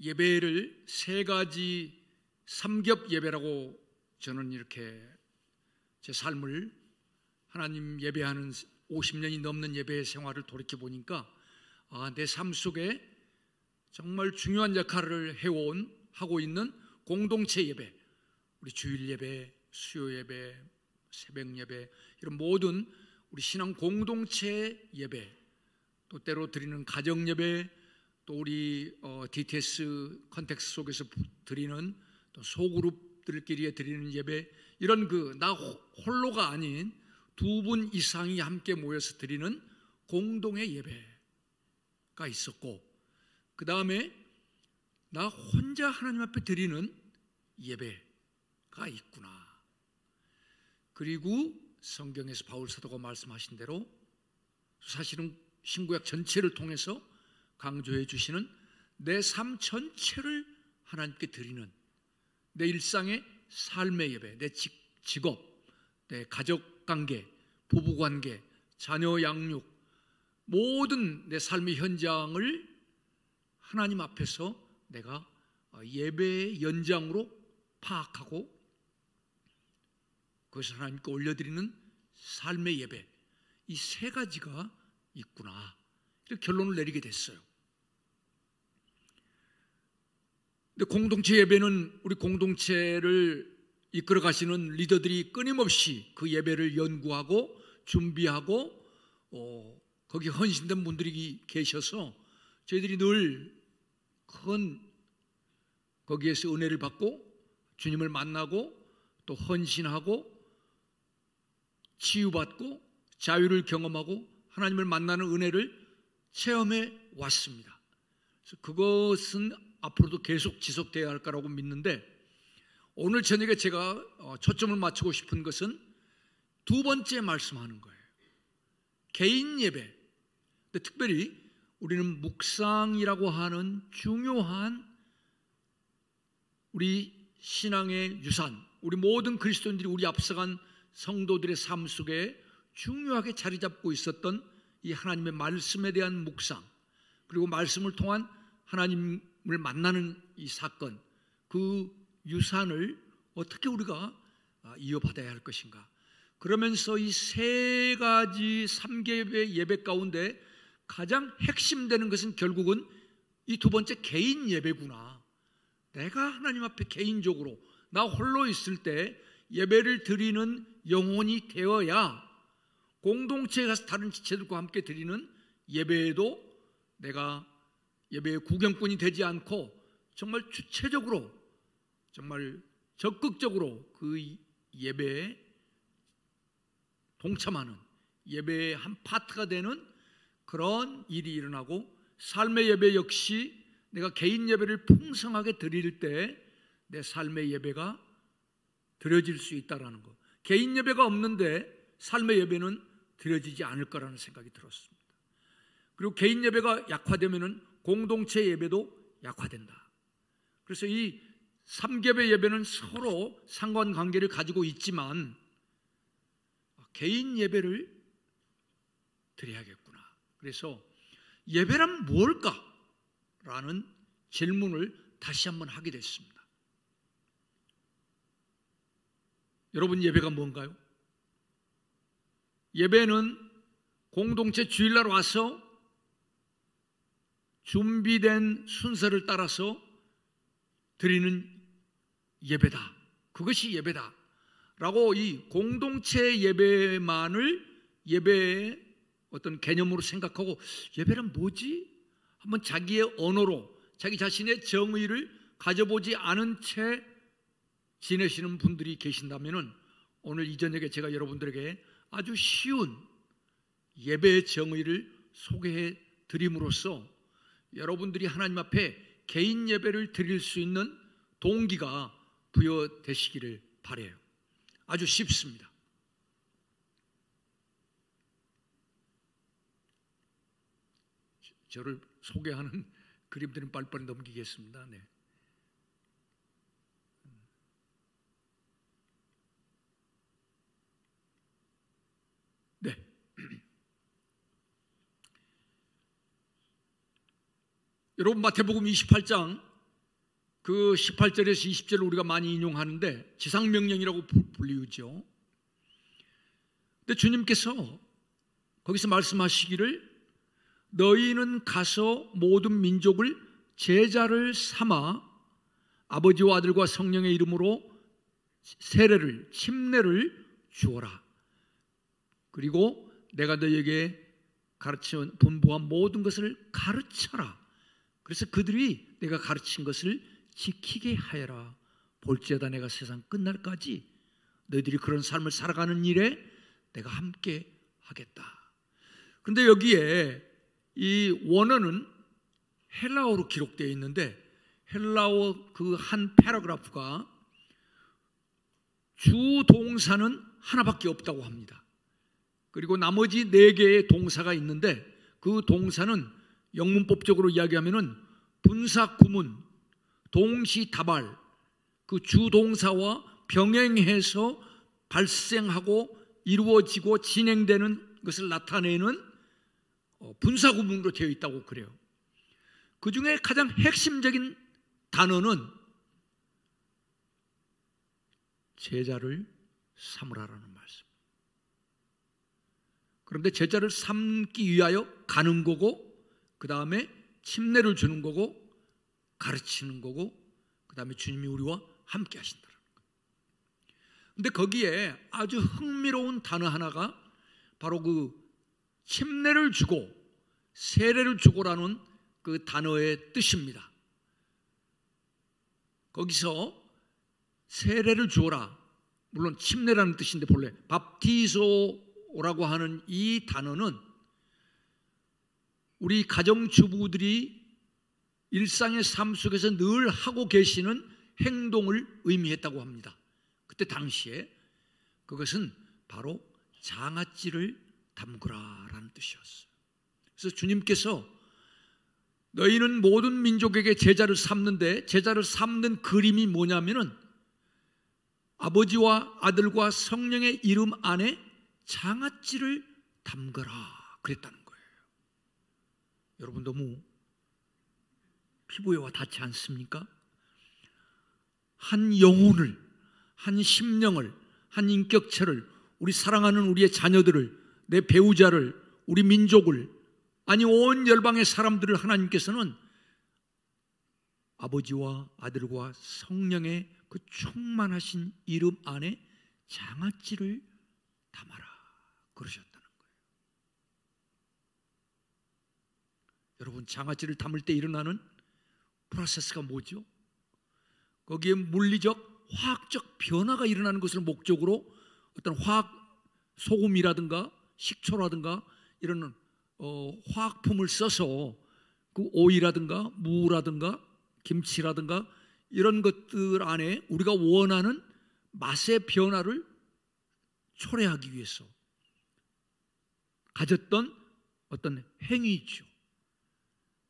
예배를 세 가지 삼겹 예배라고 저는 이렇게 제 삶을 하나님 예배하는 50년이 넘는 예배 생활을 돌이켜 보니까 내 삶 속에 정말 중요한 역할을 하고 있는 공동체 예배, 우리 주일 예배, 수요 예배, 새벽 예배, 이런 모든 우리 신앙 공동체 예배, 또 때로 드리는 가정 예배, 또 우리 DTS 컨텍스트 속에서 드리는 또 소그룹들끼리 드리는 예배, 이런 나 홀로가 아닌 두 분 이상이 함께 모여서 드리는 공동의 예배가 있었고, 그 다음에 나 혼자 하나님 앞에 드리는 예배가 있구나. 그리고 성경에서 바울 사도가 말씀하신 대로 사실은 신구약 전체를 통해서 강조해 주시는 내 삶 전체를 하나님께 드리는 내 일상의 삶의 예배, 내 직업, 내 가족관계, 부부관계, 자녀 양육, 모든 내 삶의 현장을 하나님 앞에서 내가 예배의 연장으로 파악하고 그것을 하나님께 올려드리는 삶의 예배, 이 세 가지가 있구나, 이렇게 결론을 내리게 됐어요. 근데 공동체 예배는 우리 공동체를 이끌어 가시는 리더들이 끊임없이 그 예배를 연구하고 준비하고 거기 헌신된 분들이 계셔서 저희들이 늘 큰 거기에서 은혜를 받고 주님을 만나고 또 헌신하고 치유받고 자유를 경험하고 하나님을 만나는 은혜를 체험해 왔습니다. 그래서 그것은 앞으로도 계속 지속되어야 할 거라고 믿는데, 오늘 저녁에 제가 초점을 맞추고 싶은 것은 두 번째 말씀하는 거예요. 개인 예배. 근데 특별히 우리는 묵상이라고 하는 중요한 우리 신앙의 유산, 우리 모든 그리스도인들이 우리 앞서간 성도들의 삶 속에 중요하게 자리 잡고 있었던 이 하나님의 말씀에 대한 묵상, 그리고 말씀을 통한 하나님을 만나는 이 사건, 그 유산을 어떻게 우리가 이어받아야 할 것인가. 그러면서 이 세 가지 3개의 예배 가운데 가장 핵심되는 것은 결국은 이 두 번째 개인 예배구나. 내가 하나님 앞에 개인적으로 나 홀로 있을 때 예배를 드리는 영혼이 되어야 공동체에 가서 다른 지체들과 함께 드리는 예배에도 내가 예배의 구경꾼이 되지 않고 정말 주체적으로, 정말 적극적으로 그 예배에 동참하는, 예배의 한 파트가 되는 그런 일이 일어나고, 삶의 예배 역시 내가 개인 예배를 풍성하게 드릴 때 내 삶의 예배가 드려질 수 있다는 것. 개인 예배가 없는데 삶의 예배는 드려지지 않을 거라는 생각이 들었습니다. 그리고 개인 예배가 약화되면 공동체 예배도 약화된다. 그래서 이 3개의 예배는 서로 상관관계를 가지고 있지만 개인 예배를 드려야겠구나. 그래서 예배란 뭘까? 라는 질문을 다시 한번 하게 됐습니다. 여러분, 예배가 뭔가요? 예배는 공동체 주일날 와서 준비된 순서를 따라서 드리는 예배다. 그것이 예배다. 라고 이 공동체 예배만을 예배의 어떤 개념으로 생각하고, 예배란 뭐지? 한번 자기의 언어로 자기 자신의 정의를 가져보지 않은 채 지내시는 분들이 계신다면 오늘 이 저녁에 제가 여러분들에게 아주 쉬운 예배의 정의를 소개해 드림으로써 여러분들이 하나님 앞에 개인 예배를 드릴 수 있는 동기가 부여되시기를 바라요. 아주 쉽습니다. 저를 소개하는 그림들은 빨리빨리 넘기겠습니다. 네. 네. 여러분, 마태복음 28장 그 18절에서 20절을 우리가 많이 인용하는데 지상명령이라고 불리우죠. 근데 주님께서 거기서 말씀하시기를 너희는 가서 모든 민족을 제자를 삼아 아버지와 아들과 성령의 이름으로 세례를 침례를 주어라. 그리고 내가 너희에게 가르쳐 분부한 모든 것을 가르쳐라. 그래서 그들이 내가 가르친 것을 지키게 하여라. 볼지어다 내가 세상 끝날까지 너희들이 그런 삶을 살아가는 일에 내가 함께 하겠다. 그런데 여기에 이 원어는 헬라어로 기록되어 있는데 헬라어 그 한 패러그래프가 주 동사는 하나밖에 없다고 합니다. 그리고 나머지 4개의 동사가 있는데 그 동사는 영문법적으로 이야기하면은 분사 구문, 동시다발, 그 주동사와 병행해서 발생하고 이루어지고 진행되는 것을 나타내는 분사 구문으로 되어 있다고 그래요. 그 중에 가장 핵심적인 단어는 제자를 삼으라라는 말씀. 그런데 제자를 삼기 위하여 가는 거고, 그 다음에 침례를 주는 거고, 가르치는 거고, 그 다음에 주님이 우리와 함께 하신다는 거예요. 근데 거기에 아주 흥미로운 단어 하나가 바로 그 침례를 주고 세례를 주고라는 그 단어의 뜻입니다. 거기서 세례를 주어라, 물론 침례라는 뜻인데 본래 밥티소라고 하는 이 단어는 우리 가정주부들이 일상의 삶 속에서 늘 하고 계시는 행동을 의미했다고 합니다. 그때 당시에 그것은 바로 장아찌를 담그라라는 뜻이었어요. 그래서 주님께서 너희는 모든 민족에게 제자를 삼는데, 제자를 삼는 그림이 뭐냐면은 아버지와 아들과 성령의 이름 안에 장아찌를 담그라 그랬다는 거예요. 여러분 너무 피부에 와 닿지 않습니까? 한 영혼을, 한 심령을, 한 인격체를, 우리 사랑하는 우리의 자녀들을, 내 배우자를, 우리 민족을, 아니 온 열방의 사람들을 하나님께서는 아버지와 아들과 성령의 그 충만하신 이름 안에 장아찌를 담아라 그러셨다는 거예요. 여러분, 장아찌를 담을 때 일어나는 프로세스가 뭐죠? 거기에 물리적, 화학적 변화가 일어나는 것을 목적으로 어떤 화학 소금이라든가 식초라든가 이런 화학품을 써서 그 오이라든가 무라든가 김치라든가 이런 것들 안에 우리가 원하는 맛의 변화를 초래하기 위해서 가졌던 어떤 행위죠.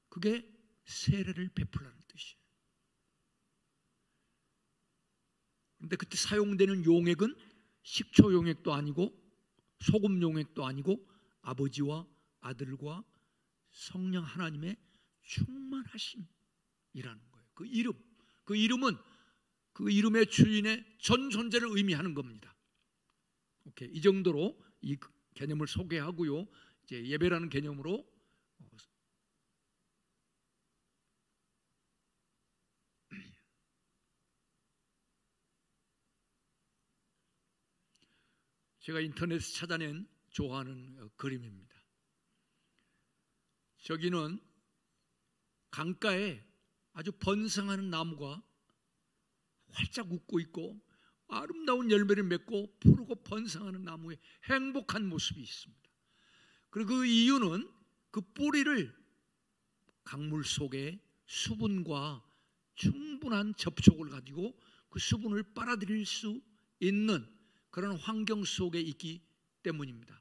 그게 세례를 베풀라는 뜻이에요. 그런데 그때 사용되는 용액은 식초 용액도 아니고 소금 용액도 아니고 아버지와 아들과 성령 하나님의 충만하심이라는 거예요. 그 이름, 그 이름은 그 이름의 주인의 전 존재를 의미하는 겁니다. 오케이, 이 정도로 이 개념을 소개하고요. 이제 예배라는 개념으로 제가 인터넷에서 찾아낸 좋아하는 그림입니다. 저기는 강가에 아주 번성하는 나무가 활짝 웃고 있고 아름다운 열매를 맺고 푸르고 번성하는 나무의 행복한 모습이 있습니다. 그리고 그 이유는 그 뿌리를 강물 속에 수분과 충분한 접촉을 가지고 그 수분을 빨아들일 수 있는 그런 환경 속에 있기 때문입니다.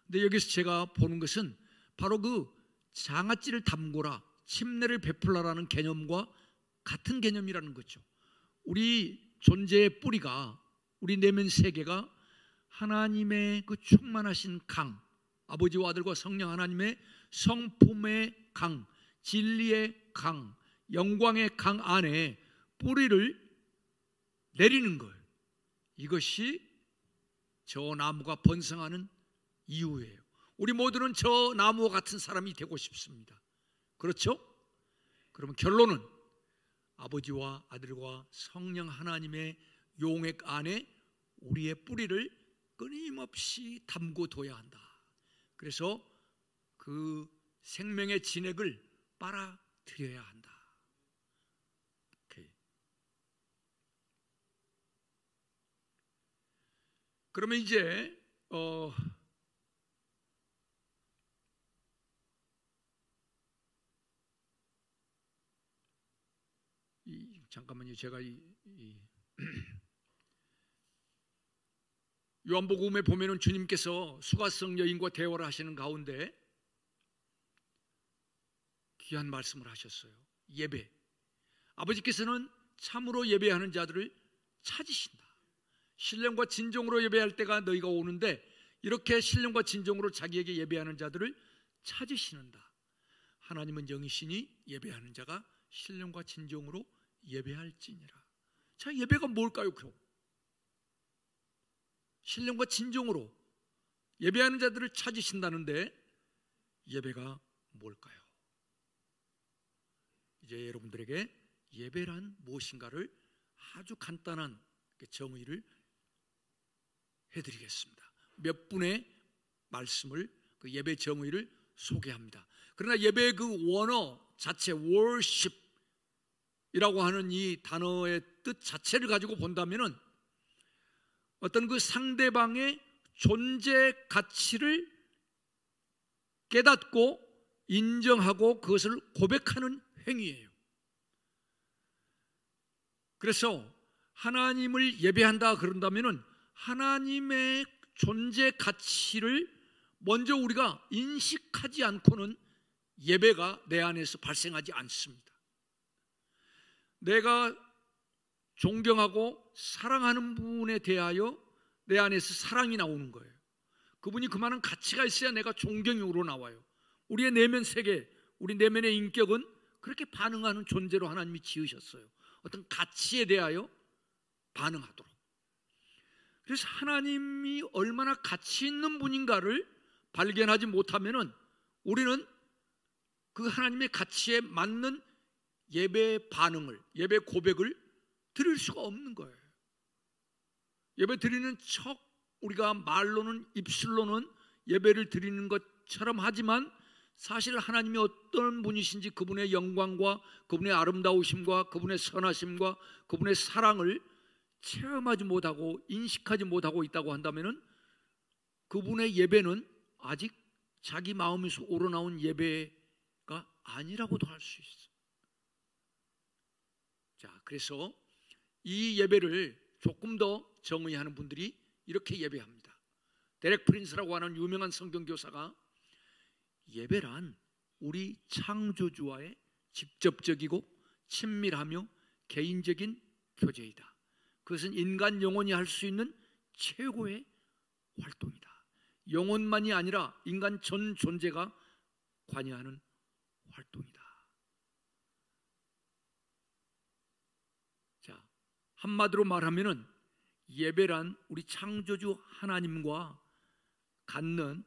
근데 여기서 제가 보는 것은 바로 그 장아찌를 담고라, 침례를 베풀라라는 개념과 같은 개념이라는 거죠. 우리 존재의 뿌리가, 우리 내면 세계가 하나님의 그 충만하신 강, 아버지와 아들과 성령 하나님의 성품의 강, 진리의 강, 영광의 강 안에 뿌리를 내리는 것, 이것이 저 나무가 번성하는 이유예요. 우리 모두는 저 나무와 같은 사람이 되고 싶습니다. 그렇죠? 그러면 결론은 아버지와 아들과 성령 하나님의 용액 안에 우리의 뿌리를 끊임없이 담궈둬야 한다. 그래서 그 생명의 진액을 빨아들여야 한다. 오케이. 그러면 이제 잠깐만요. 제가 요한복음에 보면은 주님께서 수가성 여인과 대화를 하시는 가운데 귀한 말씀을 하셨어요. 예배. 아버지께서는 참으로 예배하는 자들을 찾으신다. 신령과 진정으로 예배할 때가 너희가 오는데 이렇게 신령과 진정으로 자기에게 예배하는 자들을 찾으시는다. 하나님은 영이시니 예배하는 자가 신령과 진정으로 예배할지니라. 자, 예배가 뭘까요? 그럼 신령과 진정으로 예배하는 자들을 찾으신다는데 예배가 뭘까요? 이제 여러분들에게 예배란 무엇인가를 아주 간단한 정의를 해드리겠습니다. 몇 분의 말씀을 그 예배 정의를 소개합니다. 그러나 예배의 그 원어 자체 worship이라고 하는 이 단어의 뜻 자체를 가지고 본다면은 어떤 그 상대방의 존재 가치를 깨닫고 인정하고 그것을 고백하는 행위예요. 그래서 하나님을 예배한다 그런다면은 하나님의 존재 가치를 먼저 우리가 인식하지 않고는 예배가 내 안에서 발생하지 않습니다. 내가 존경하고 사랑하는 분에 대하여 내 안에서 사랑이 나오는 거예요. 그분이 그만한 가치가 있어야 내가 존경이 우러나와요. 우리의 내면 세계, 우리 내면의 인격은 그렇게 반응하는 존재로 하나님이 지으셨어요. 어떤 가치에 대하여 반응하도록. 그래서 하나님이 얼마나 가치 있는 분인가를 발견하지 못하면은 우리는 그 하나님의 가치에 맞는 예배 반응을, 예배 고백을 드릴 수가 없는 거예요. 예배 드리는 척 우리가 말로는, 입술로는 예배를 드리는 것처럼 하지만 사실 하나님이 어떤 분이신지 그분의 영광과 그분의 아름다우심과 그분의 선하심과 그분의 사랑을 체험하지 못하고 인식하지 못하고 있다고 한다면은 그분의 예배는 아직 자기 마음에서 우러나온 예배가 아니라고도 할 수 있어요. 자, 그래서 이 예배를 조금 더 정의하는 분들이 이렇게 예배합니다. 데렉 프린스라고 하는 유명한 성경교사가 예배란 우리 창조주와의 직접적이고 친밀하며 개인적인 교제이다. 그것은 인간 영혼이 할 수 있는 최고의 활동이다. 영혼만이 아니라 인간 전 존재가 관여하는 활동이다. 자, 한마디로 말하면은 예배란 우리 창조주 하나님과 갖는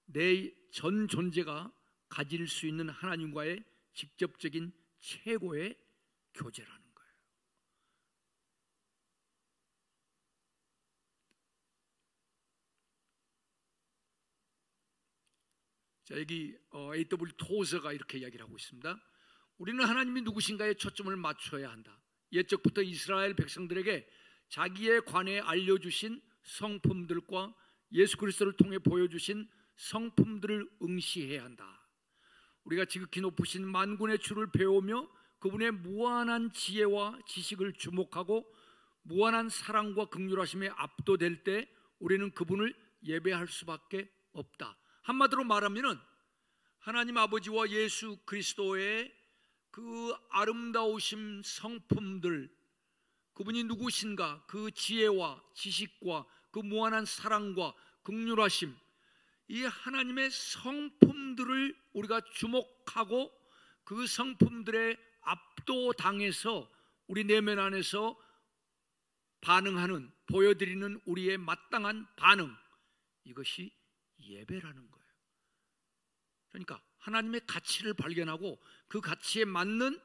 내 전 존재가 가질 수 있는 하나님과의 직접적인 최고의 교제라는 거예요. 자, 여기 A.W. 토저가 이렇게 이야기를 하고 있습니다. 우리는 하나님이 누구신가에 초점을 맞춰야 한다. 옛적부터 이스라엘 백성들에게 자기에 관해 알려주신 성품들과 예수 그리스도를 통해 보여주신 성품들을 응시해야 한다. 우리가 지극히 높으신 만군의 주를 배우며 그분의 무한한 지혜와 지식을 주목하고 무한한 사랑과 긍휼하심에 압도될 때 우리는 그분을 예배할 수밖에 없다. 한마디로 말하면은 하나님 아버지와 예수 그리스도의 그 아름다우심 성품들, 그분이 누구신가, 그 지혜와 지식과 그 무한한 사랑과 긍휼하심, 이 하나님의 성품들을 우리가 주목하고 그 성품들에 압도당해서 우리 내면 안에서 반응하는, 보여드리는 우리의 마땅한 반응, 이것이 예배라는 거예요. 그러니까 하나님의 가치를 발견하고 그 가치에 맞는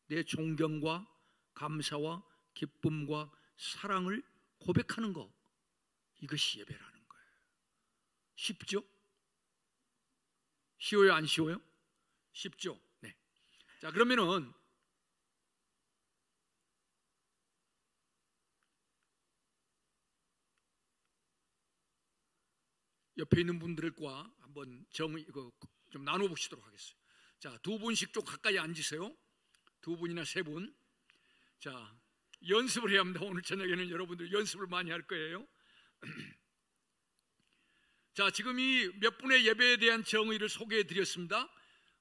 내 존경과 감사와 기쁨과 사랑을 고백하는 것, 이것이 예배라는 거예요. 쉽죠? 쉬워요, 안 쉬워요? 쉽죠? 네. 자, 그러면은 옆에 있는 분들과 한번 이거 좀 나눠보시도록 하겠어요. 자, 두 분씩 좀 가까이 앉으세요. 두 분이나 세 분. 자, 연습을 해야 합니다. 오늘 저녁에는 여러분들 연습을 많이 할 거예요. 자, 지금 이 몇 분의 예배에 대한 정의를 소개해 드렸습니다.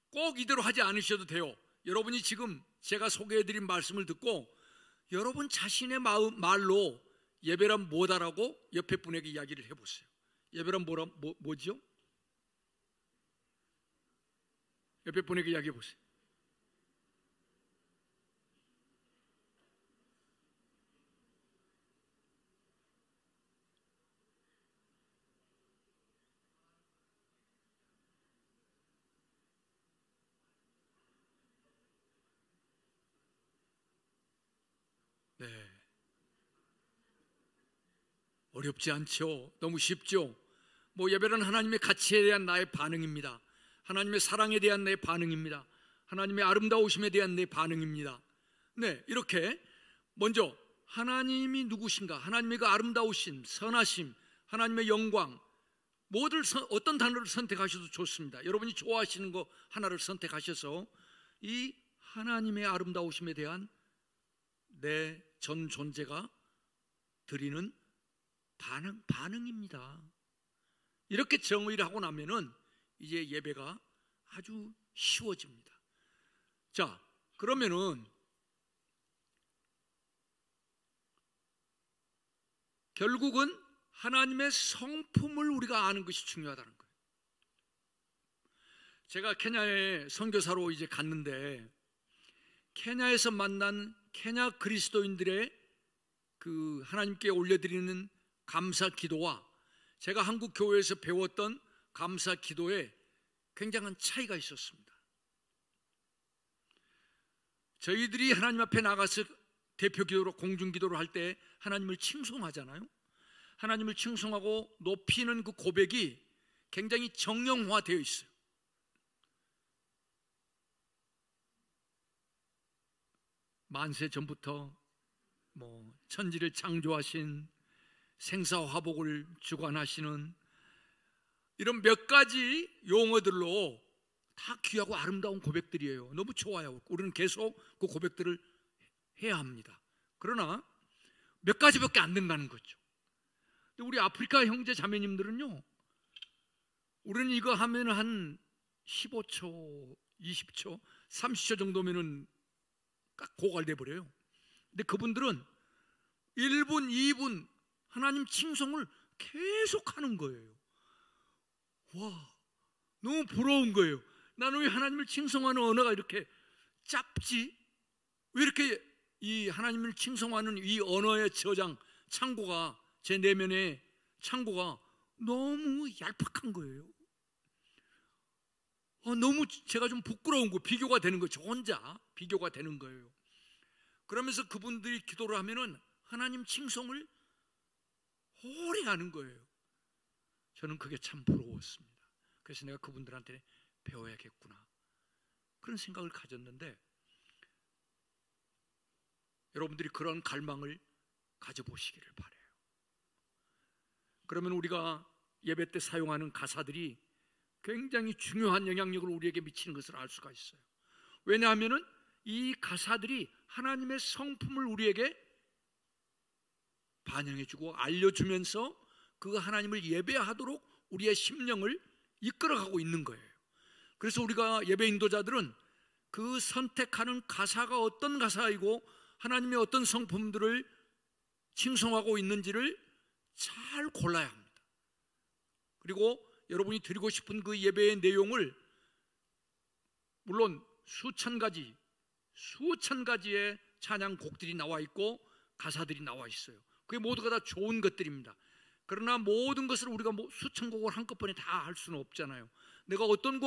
꼭 이대로 하지 않으셔도 돼요. 여러분이 지금 제가 소개해 드린 말씀을 듣고 여러분 자신의 말로 예배란 뭐다라고 옆에 분에게 이야기를 해보세요. 예배란 뭐죠? 옆에 분에게 이야기해 보세요. 네, 어렵지 않죠? 너무 쉽죠? 뭐 예배는 하나님의 가치에 대한 나의 반응입니다. 하나님의 사랑에 대한 내 반응입니다. 하나님의 아름다우심에 대한 내 반응입니다. 네, 이렇게 먼저 하나님이 누구신가, 하나님의 그 아름다우심, 선하심, 하나님의 영광, 어떤 단어를 선택하셔도 좋습니다. 여러분이 좋아하시는 거 하나를 선택하셔서 이 하나님의 아름다우심에 대한 내 전 존재가 드리는 반응입니다. 이렇게 정의를 하고 나면은 이제 예배가 아주 쉬워집니다. 자, 그러면은 결국은 하나님의 성품을 우리가 아는 것이 중요하다는 거예요. 제가 케냐에 선교사로 이제 갔는데 케냐에서 만난 케냐 그리스도인들의 그 하나님께 올려드리는 감사 기도와 제가 한국 교회에서 배웠던 감사 기도에 굉장한 차이가 있었습니다. 저희들이 하나님 앞에 나가서 대표 기도로 공중 기도를 할 때 하나님을 칭송하잖아요. 하나님을 칭송하고 높이는 그 고백이 굉장히 정형화되어 있어요. 만세 전부터 천지를 창조하신 생사화복을 주관하시는 이런 몇 가지 용어들로 다 귀하고 아름다운 고백들이에요. 너무 좋아요. 우리는 계속 그 고백들을 해야 합니다. 그러나 몇 가지밖에 안 된다는 거죠. 근데 우리 아프리카 형제 자매님들은요, 우리는 이거 하면 한 15초, 20초, 30초 정도면은 딱 고갈돼 버려요. 근데 그분들은 1분, 2분 하나님 칭송을 계속 하는 거예요. 와, 너무 부러운 거예요. 나는 왜 하나님을 칭송하는 언어가 이렇게 짧지? 왜 이렇게 이 하나님을 칭송하는 이 언어의 창고가, 제 내면의 창고가 너무 얄팍한 거예요. 너무 제가 좀 부끄러운 거, 비교가 되는 거죠. 혼자 비교가 되는 거예요. 그러면서 그분들이 기도를 하면은 하나님 칭송을 오래 하는 거예요. 저는 그게 참 부러웠습니다. 그래서 내가 그분들한테 배워야겠구나, 그런 생각을 가졌는데, 여러분들이 그런 갈망을 가져보시기를 바라요. 그러면 우리가 예배 때 사용하는 가사들이 굉장히 중요한 영향력을 우리에게 미치는 것을 알 수가 있어요. 왜냐하면 이 가사들이 하나님의 성품을 우리에게 반영해주고 알려주면서 그 하나님을 예배하도록 우리의 심령을 이끌어가고 있는 거예요. 그래서 우리가 예배 인도자들은 그 선택하는 가사가 어떤 가사이고 하나님의 어떤 성품들을 칭송하고 있는지를 잘 골라야 합니다. 그리고 여러분이 드리고 싶은 그 예배의 내용을 물론 수천 가지의 찬양곡들이 나와 있고 가사들이 나와 있어요. 그게 모두가 다 좋은 것들입니다. 그러나 모든 것을 우리가 수천 곡을 한꺼번에 다 할 수는 없잖아요. 내가 어떤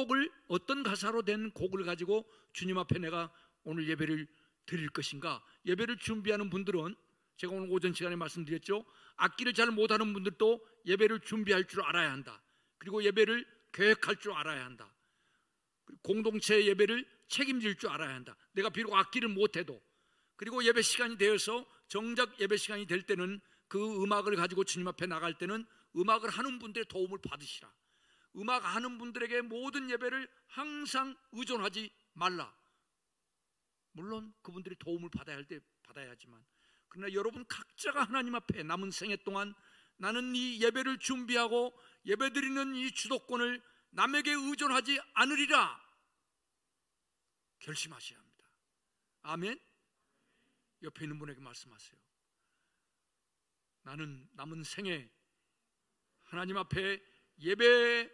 가사로 된 곡을 가지고 주님 앞에 내가 오늘 예배를 드릴 것인가. 예배를 준비하는 분들은 제가 오늘 오전 시간에 말씀드렸죠. 악기를 잘 못하는 분들도 예배를 준비할 줄 알아야 한다. 그리고 예배를 계획할 줄 알아야 한다. 공동체 예배를 책임질 줄 알아야 한다. 내가 비록 악기를 못해도, 그리고 예배 시간이 되어서 정작 예배 시간이 될 때는 그 음악을 가지고 주님 앞에 나갈 때는 음악을 하는 분들의 도움을 받으시라. 음악하는 분들에게 모든 예배를 항상 의존하지 말라. 물론 그분들이 도움을 받아야 할 때 받아야지만, 그러나 여러분 각자가 하나님 앞에 남은 생애 동안 나는 이 예배를 준비하고 예배드리는 이 주도권을 남에게 의존하지 않으리라 결심하셔야 합니다. 아멘. 옆에 있는 분에게 말씀하세요. 나는 남은 생애 하나님 앞에 예배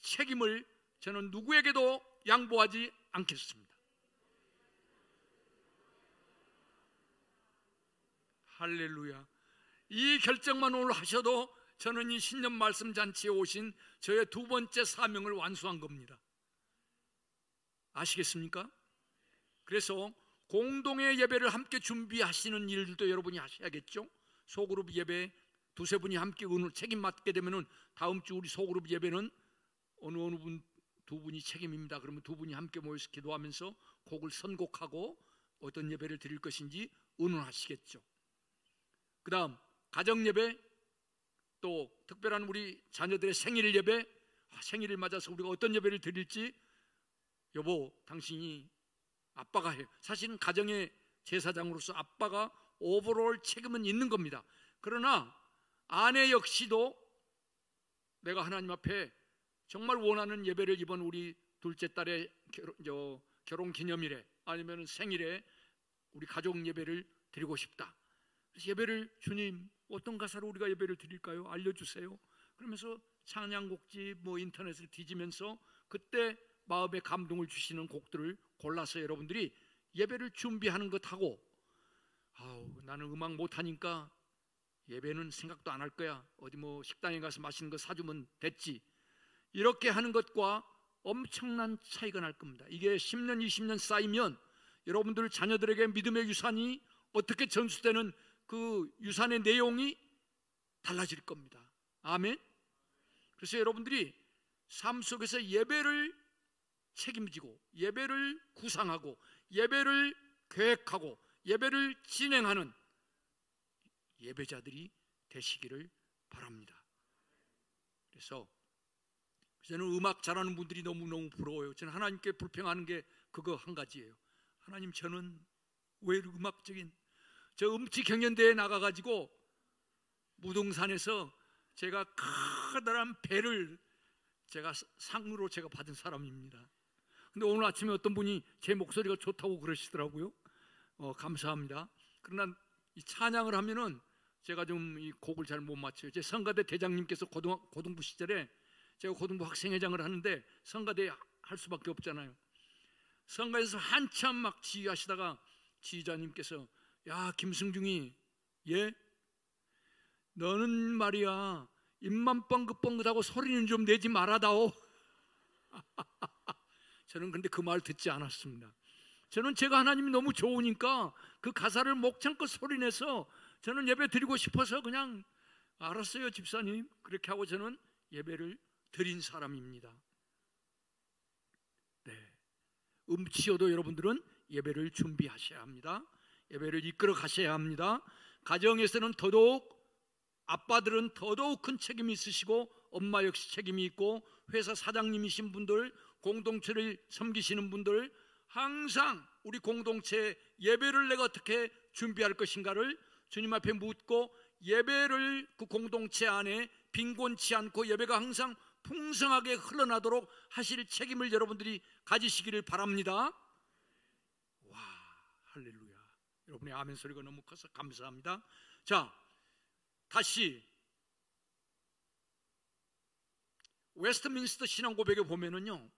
책임을 저는 누구에게도 양보하지 않겠습니다. 할렐루야. 이 결정만 오늘 하셔도 저는 이 신년 말씀 잔치에 오신 저의 두 번째 사명을 완수한 겁니다. 아시겠습니까? 그래서 공동의 예배를 함께 준비하시는 일들도 여러분이 하셔야겠죠. 소그룹 예배 두세 분이 함께 책임 맡게 되면은 다음 주 우리 소그룹 예배는 어느 분 두 분이 책임입니다. 그러면 두 분이 함께 모여서 기도하면서 곡을 선곡하고 어떤 예배를 드릴 것인지 의논하시겠죠. 그 다음 가정 예배, 또 특별한 우리 자녀들의 생일 예배, 생일을 맞아서 우리가 어떤 예배를 드릴지 여보 당신이 아빠가 해요. 사실은 가정의 제사장으로서 아빠가 오버롤 책임은 있는 겁니다. 그러나 아내 역시도 내가 하나님 앞에 정말 원하는 예배를 이번 우리 둘째 딸의 결혼 기념일에 아니면 생일에 우리 가족 예배를 드리고 싶다. 그래서 예배를 주님 어떤 가사로 우리가 예배를 드릴까요? 알려주세요. 그러면서 찬양곡지 인터넷을 뒤지면서 그때 마음에 감동을 주시는 곡들을 골라서 여러분들이 예배를 준비하는 것하고 나는 음악 못하니까 예배는 생각도 안 할 거야. 어디 식당에 가서 맛있는 거 사주면 됐지. 이렇게 하는 것과 엄청난 차이가 날 겁니다. 이게 10년 20년 쌓이면 여러분들 자녀들에게 믿음의 유산이 어떻게 전수되는 그 유산의 내용이 달라질 겁니다. 아멘. 그래서 여러분들이 삶 속에서 예배를 책임지고 예배를 구상하고 예배를 계획하고 예배를 진행하는 예배자들이 되시기를 바랍니다. 그래서 저는 음악 잘하는 분들이 너무너무 부러워요. 저는 하나님께 불평하는 게 그거 한 가지예요. 하나님, 저는 왜 음악적인 저 음치 경연대회에 나가가지고 무등산에서 제가 커다란 배를 제가 상으로 제가 받은 사람입니다. 근데 오늘 아침에 어떤 분이 제 목소리가 좋다고 그러시더라고요. 감사합니다. 그러나 이 찬양을 하면은 제가 좀 이 곡을 잘 못 맞춰요. 제 성가대 대장님께서 고등부 시절에 제가 고등부 학생회장을 하는데 성가대 할 수밖에 없잖아요. 성가에서 한참 막 지휘하시다가 지휘자님께서 야 김승중이 너는 말이야 입만 뻥긋뻥긋하고 소리는 좀 내지 말아다오. 저는 근데 그 말 듣지 않았습니다. 저는 제가 하나님이 너무 좋으니까 그 가사를 목창껏 소리내서 저는 예배 드리고 싶어서 그냥 알았어요 집사님 그렇게 하고 저는 예배를 드린 사람입니다. 네, 음치여도 여러분들은 예배를 준비하셔야 합니다. 예배를 이끌어 가셔야 합니다. 가정에서는 더더욱 아빠들은 더더욱 큰 책임이 있으시고 엄마 역시 책임이 있고 회사 사장님이신 분들 공동체를 섬기시는 분들 항상 우리 공동체 예배를 내가 어떻게 준비할 것인가를 주님 앞에 묻고 예배를 그 공동체 안에 빈곤치 않고 예배가 항상 풍성하게 흘러나도록 하실 책임을 여러분들이 가지시기를 바랍니다. 와, 할렐루야. 여러분의 아멘 소리가 너무 커서 감사합니다. 자, 다시 웨스트민스터 신앙고백에 보면은요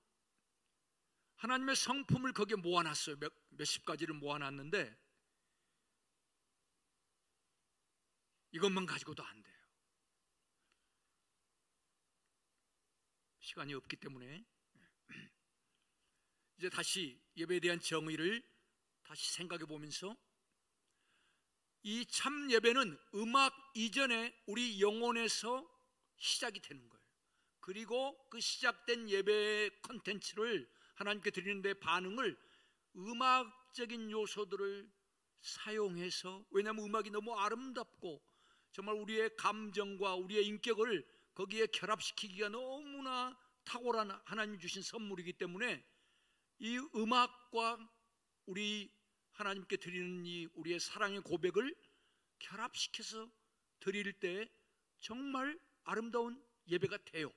하나님의 성품을 거기에 모아놨어요. 몇십 가지를 모아놨는데 이것만 가지고도 안 돼요. 시간이 없기 때문에 이제 다시 예배에 대한 정의를 다시 생각해 보면서 이 참 예배는 음악 이전에 우리 영혼에서 시작이 되는 거예요. 그리고 그 시작된 예배의 콘텐츠를 하나님께 드리는 데 반응을 음악적인 요소들을 사용해서, 왜냐하면 음악이 너무 아름답고 정말 우리의 감정과 우리의 인격을 거기에 결합시키기가 너무나 탁월한 하나님 주신 선물이기 때문에 이 음악과 우리 하나님께 드리는 이 우리의 사랑의 고백을 결합시켜서 드릴 때 정말 아름다운 예배가 돼요.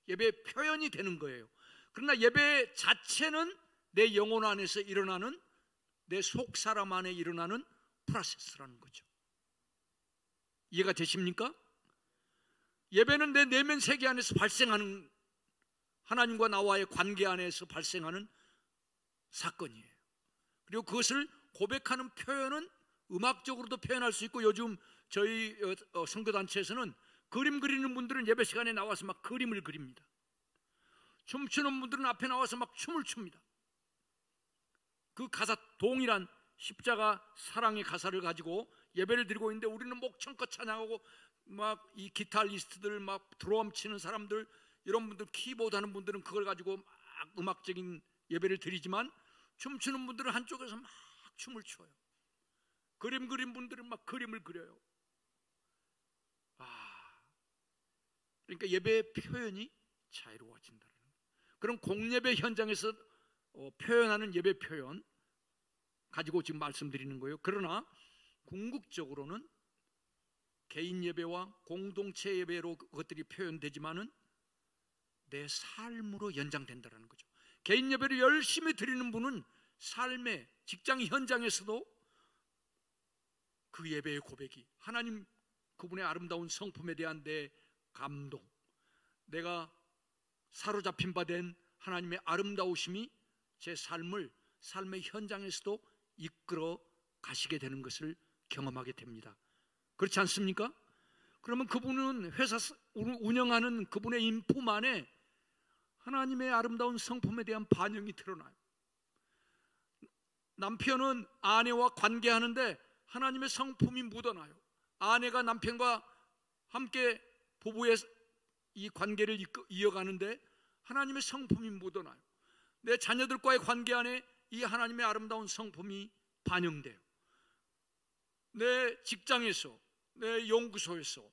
예배의 표현이 되는 거예요. 그러나 예배 자체는 내 영혼 안에서 일어나는, 내 속사람 안에 일어나는 프로세스라는 거죠. 이해가 되십니까? 예배는 내 내면 세계 안에서 발생하는, 하나님과 나와의 관계 안에서 발생하는 사건이에요. 그리고 그것을 고백하는 표현은 음악적으로도 표현할 수 있고, 요즘 저희 선교단체에서는 그림 그리는 분들은 예배 시간에 나와서 막 그림을 그립니다. 춤추는 분들은 앞에 나와서 막 춤을 춥니다. 그 가사, 동일한 십자가 사랑의 가사를 가지고 예배를 드리고 있는데 우리는 목청껏 찬양하고 막 이 기타리스트들, 막 드럼 치는 사람들, 이런 분들, 키보드 하는 분들은 그걸 가지고 막 음악적인 예배를 드리지만 춤추는 분들은 한쪽에서 막 춤을 춰요. 그림 그린 분들은 막 그림을 그려요. 그러니까 예배의 표현이 자유로워진다는 거예요. 그럼 공예배 현장에서 표현하는 예배 표현 가지고 지금 말씀드리는 거예요. 그러나 궁극적으로는 개인 예배와 공동체 예배로 그것들이 표현되지만은 내 삶으로 연장된다는 거죠. 개인 예배를 열심히 드리는 분은 삶의 직장 현장에서도 그 예배의 고백이, 하나님 그분의 아름다운 성품에 대한 내 감동, 내가 사로잡힌 바 된 하나님의 아름다우심이 제 삶을 삶의 현장에서도 이끌어 가시게 되는 것을 경험하게 됩니다. 그렇지 않습니까? 그러면 그분은 회사 운영하는 그분의 인품 안에 하나님의 아름다운 성품에 대한 반영이 드러나요. 남편은 아내와 관계하는데 하나님의 성품이 묻어나요. 아내가 남편과 함께 부부의 이 관계를 이어가는데 하나님의 성품이 묻어나요. 내 자녀들과의 관계 안에 이 하나님의 아름다운 성품이 반영돼요. 내 직장에서, 내 연구소에서,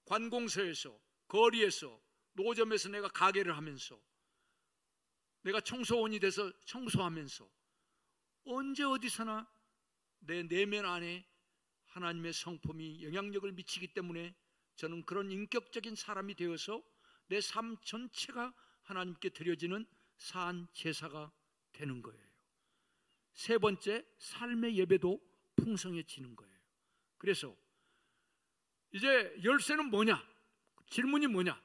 관공서에서, 거리에서, 노점에서 내가 가게를 하면서, 내가 청소원이 돼서 청소하면서, 언제 어디서나 내 내면 안에 하나님의 성품이 영향력을 미치기 때문에 저는 그런 인격적인 사람이 되어서 내 삶 전체가 하나님께 드려지는 산 제사가 되는 거예요. 세 번째, 삶의 예배도 풍성해지는 거예요. 그래서 이제 열쇠는 뭐냐? 질문이 뭐냐?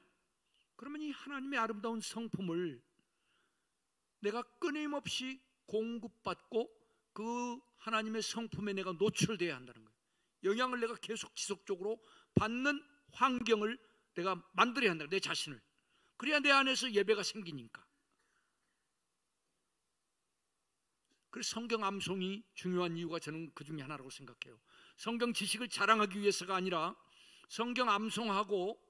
그러면 이 하나님의 아름다운 성품을 내가 끊임없이 공급받고 그 하나님의 성품에 내가 노출돼야 한다는 거예요. 영향을 내가 계속 지속적으로 받는 환경을 내가 만들어야 한다. 내 자신을. 그래야 내 안에서 예배가 생기니까. 그래서 성경 암송이 중요한 이유가 저는 그 중에 하나라고 생각해요. 성경 지식을 자랑하기 위해서가 아니라 성경 암송하고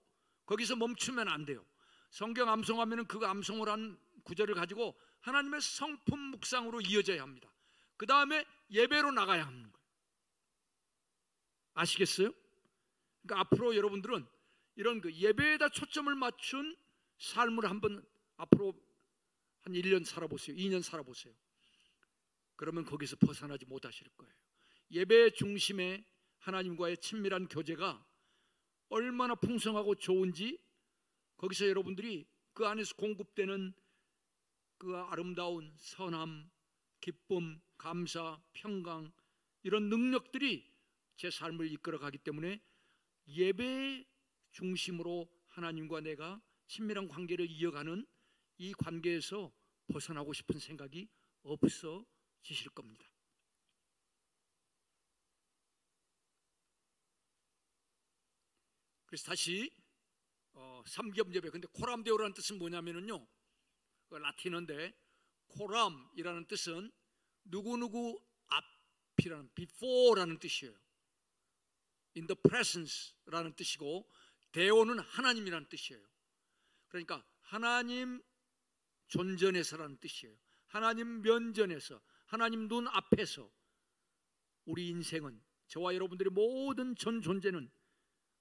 거기서 멈추면 안 돼요. 성경 암송하면 그 암송을 한 구절을 가지고 하나님의 성품 묵상으로 이어져야 합니다. 그 다음에 예배로 나가야 하는 거예요. 아시겠어요? 그러니까 앞으로 여러분들은 이런 그 예배에다 초점을 맞춘 삶을 한번 앞으로 한 1년 살아보세요. 2년 살아보세요. 그러면 거기서 벗어나지 못하실 거예요. 예배 중심의 하나님과의 친밀한 교제가 얼마나 풍성하고 좋은지 거기서 여러분들이 그 안에서 공급되는 그 아름다운 선함, 기쁨, 감사, 평강, 이런 능력들이 제 삶을 이끌어가기 때문에 예배 중심으로 하나님과 내가 친밀한 관계를 이어가는 이 관계에서 벗어나고 싶은 생각이 없어지실 겁니다. 그래서 다시 삼겹 예배. 근데 코람데오라는 뜻은 뭐냐면은요, 라틴어인데 코람이라는 뜻은 누구누구 앞이라는, before라는 뜻이에요. in the presence라는 뜻이고, 데오는 하나님이라는 뜻이에요. 그러니까 하나님 존전에서라는 뜻이에요. 하나님 면전에서, 하나님 눈 앞에서 우리 인생은, 저와 여러분들의 모든 전 존재는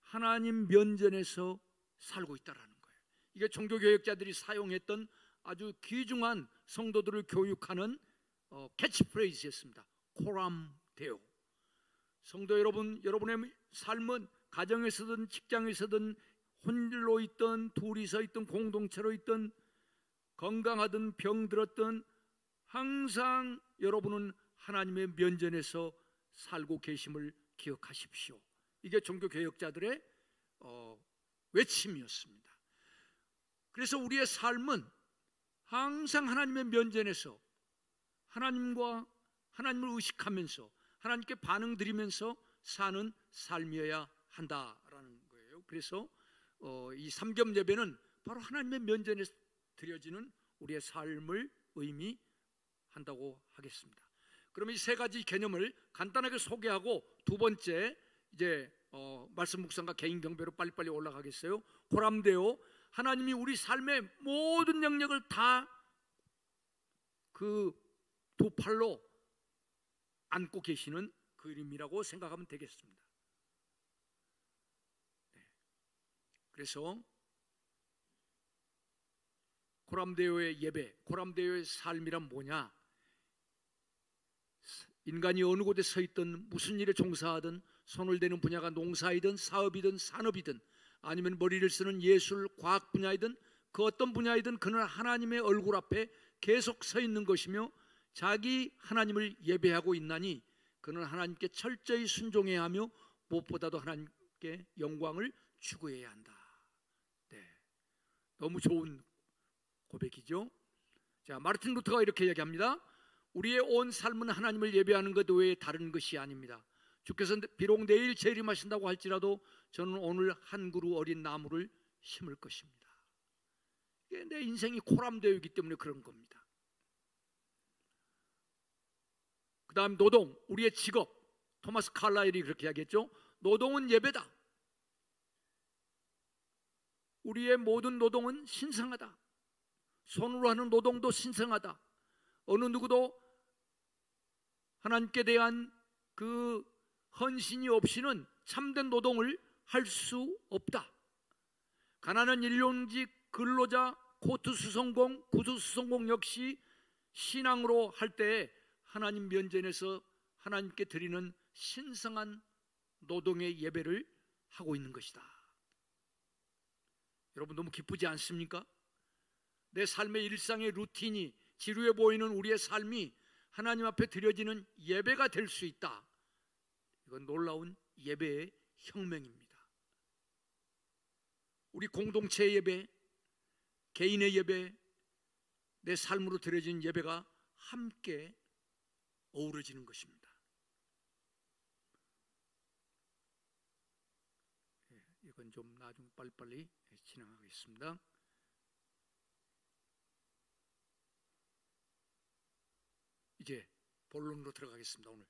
하나님 면전에서 살고 있다라는 거예요. 이게 종교교역자들이 사용했던 아주 귀중한 성도들을 교육하는 캐치프레이즈였습니다. 코람 데오. 성도 여러분, 여러분의 삶은 가정에서든 직장에서든 혼일로 있든 둘이서 있든 공동체로 있든 건강하든 병들었든 항상 여러분은 하나님의 면전에서 살고 계심을 기억하십시오. 이게 종교개혁자들의 외침이었습니다. 그래서 우리의 삶은 항상 하나님의 면전에서 하나님을 의식하면서 하나님께 반응드리면서 사는 삶이어야 한다라는 거예요. 그래서 이 삼겹 예배는 바로 하나님의 면전에서 드려지는 우리의 삶을 의미한다고 하겠습니다. 그러면 이 세 가지 개념을 간단하게 소개하고 두 번째 이제 말씀 묵상과 개인 경배로 빨리빨리 올라가겠어요. 고람되어 하나님이 우리 삶의 모든 영역을 다 그 두 팔로 안고 계시는 그림이라고 생각하면 되겠습니다. 그래서 고람데오의 예배, 고람데오의 삶이란 뭐냐? 인간이 어느 곳에 서 있든 무슨 일에 종사하든 손을 대는 분야가 농사이든 사업이든 산업이든 아니면 머리를 쓰는 예술, 과학 분야이든 그 어떤 분야이든 그는 하나님의 얼굴 앞에 계속 서 있는 것이며 자기 하나님을 예배하고 있나니 그는 하나님께 철저히 순종해야 하며 무엇보다도 하나님께 영광을 추구해야 한다. 네, 너무 좋은 고백이죠. 자, 마르틴 루터가 이렇게 얘기합니다. 우리의 온 삶은 하나님을 예배하는 것 외에 다른 것이 아닙니다. 주께서 비록 내일 재림하신다고 할지라도 저는 오늘 한 그루 어린 나무를 심을 것입니다. 이게 내 인생이 코람되어있기 때문에 그런 겁니다. 그 다음 노동, 우리의 직업. 토마스 칼라일이 그렇게 이야기했죠. 노동은 예배다. 우리의 모든 노동은 신성하다. 손으로 하는 노동도 신성하다. 어느 누구도 하나님께 대한 그 헌신이 없이는 참된 노동을 할 수 없다. 가난한 일용직 근로자, 코트 수송공, 구두 수송공 역시 신앙으로 할 때 하나님 면전에서 하나님께 드리는 신성한 노동의 예배를 하고 있는 것이다. 여러분 너무 기쁘지 않습니까? 내 삶의 일상의 루틴이 지루해 보이는 우리의 삶이 하나님 앞에 드려지는 예배가 될 수 있다. 이건 놀라운 예배의 혁명입니다. 우리 공동체의 예배, 개인의 예배, 내 삶으로 드려진 예배가 함께 어우러지는 것입니다. 이건 좀 나중 빨리빨리 진행하겠습니다. 이제 본론으로 들어가겠습니다. 오늘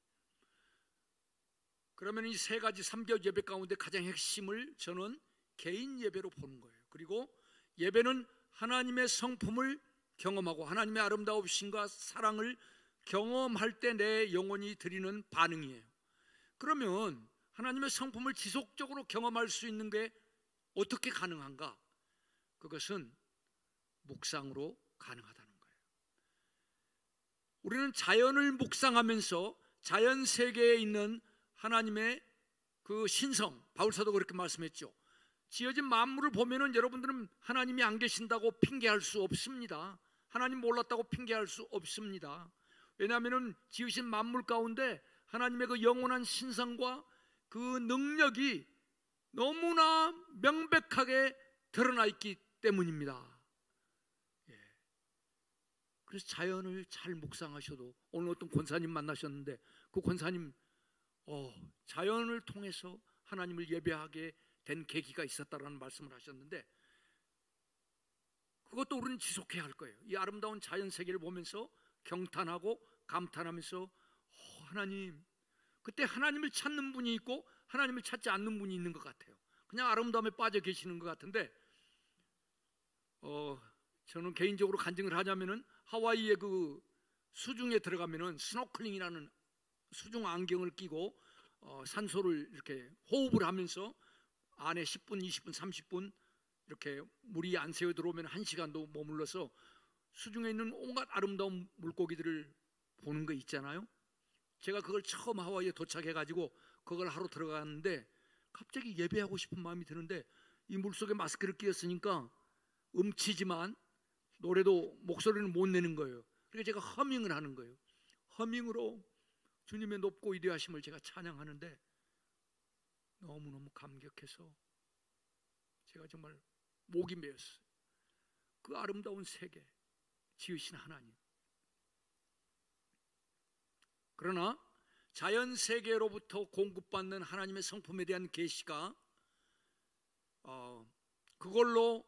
그러면 이 세 가지 삼겹 예배 가운데 가장 핵심을 저는 개인 예배로 보는 거예요. 그리고 예배는 하나님의 성품을 경험하고 하나님의 아름다우심과 사랑을 경험할 때 내 영혼이 드리는 반응이에요. 그러면 하나님의 성품을 지속적으로 경험할 수 있는 게 어떻게 가능한가? 그것은 묵상으로 가능하다는 거예요. 우리는 자연을 묵상하면서 자연 세계에 있는 하나님의 그 신성, 바울사도 그렇게 말씀했죠. 지어진 만물을 보면은 여러분들은 하나님이 안 계신다고 핑계할 수 없습니다. 하나님 몰랐다고 핑계할 수 없습니다. 왜냐하면 지으신 만물 가운데 하나님의 그 영원한 신성과 그 능력이 너무나 명백하게 드러나 있기 때문입니다. 그래서 자연을 잘 묵상하셔도, 오늘 어떤 권사님 만나셨는데 그 권사님 자연을 통해서 하나님을 예배하게 된 계기가 있었다라는 말씀을 하셨는데, 그것도 우리는 지속해야 할 거예요. 이 아름다운 자연 세계를 보면서 경탄하고 감탄하면서 하나님, 그때 하나님을 찾는 분이 있고 하나님을 찾지 않는 분이 있는 것 같아요. 그냥 아름다움에 빠져 계시는 것 같은데, 저는 개인적으로 간증을 하자면은 하와이의 그 수중에 들어가면은 스노클링이라는 수중 안경을 끼고 산소를 이렇게 호흡을 하면서 안에 10분, 20분, 30분 이렇게 물이 안 새어 들어오면 1시간도 머물러서 수중에 있는 온갖 아름다운 물고기들을 보는 거 있잖아요. 제가 그걸 처음 하와이에 도착해가지고 그걸 하러 들어갔는데 갑자기 예배하고 싶은 마음이 드는데, 이 물속에 마스크를 끼었으니까 음치지만 노래도 목소리는 못 내는 거예요. 그래서 제가 허밍을 하는 거예요. 허밍으로 주님의 높고 위대하심을 제가 찬양하는데 너무너무 감격해서 제가 정말 목이 메었어요. 그 아름다운 세계 지으신 하나님. 그러나 자연 세계로부터 공급받는 하나님의 성품에 대한 계시가 그걸로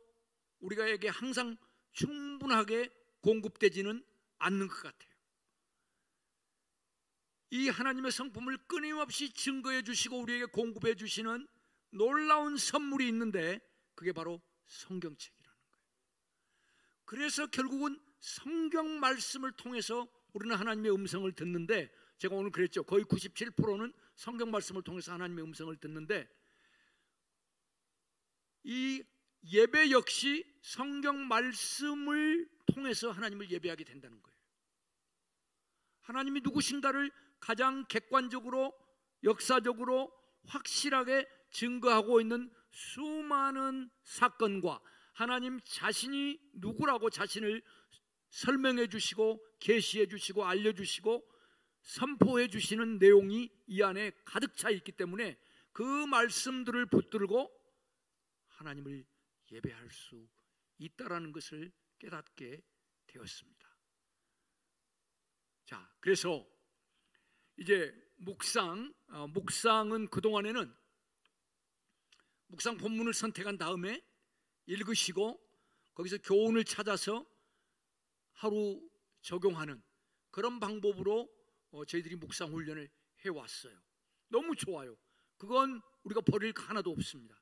우리가에게 항상 충분하게 공급되지는 않는 것 같아요. 이 하나님의 성품을 끊임없이 증거해 주시고 우리에게 공급해 주시는 놀라운 선물이 있는데, 그게 바로 성경책이라는 거예요. 그래서 결국은 성경 말씀을 통해서 우리는 하나님의 음성을 듣는데, 제가 오늘 그랬죠. 거의 97%는 성경 말씀을 통해서 하나님의 음성을 듣는데, 이 예배 역시 성경 말씀을 통해서 하나님을 예배하게 된다는 거예요. 하나님이 누구신가를 가장 객관적으로, 역사적으로 확실하게 증거하고 있는 수많은 사건과 하나님 자신이 누구라고 자신을 설명해 주시고 계시해 주시고 알려주시고 선포해 주시는 내용이 이 안에 가득 차 있기 때문에 그 말씀들을 붙들고 하나님을 예배할 수 있다라는 것을 깨닫게 되었습니다. 자, 그래서 이제 묵상은 그동안에는 묵상 본문을 선택한 다음에 읽으시고 거기서 교훈을 찾아서 하루 적용하는 그런 방법으로 저희들이 묵상 훈련을 해왔어요. 너무 좋아요. 그건 우리가 버릴 거 하나도 없습니다.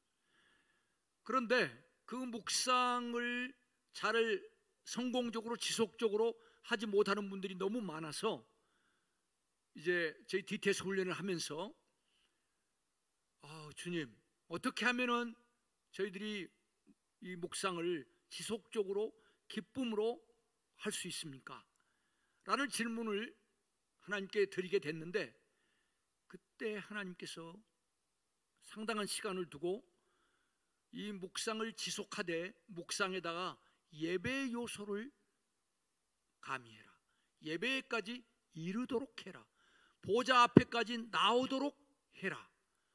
그런데 그 묵상을 잘 성공적으로 지속적으로 하지 못하는 분들이 너무 많아서 이제 저희 DTS 훈련을 하면서 주님, 어떻게 하면은 저희들이 이 묵상을 지속적으로 기쁨으로 할 수 있습니까? 라는 질문을 하나님께 드리게 됐는데, 그때 하나님께서 상당한 시간을 두고 이 묵상을 지속하되 묵상에다가 예배 요소를 가미해라, 예배까지 이르도록 해라, 보좌 앞에까지 나오도록 해라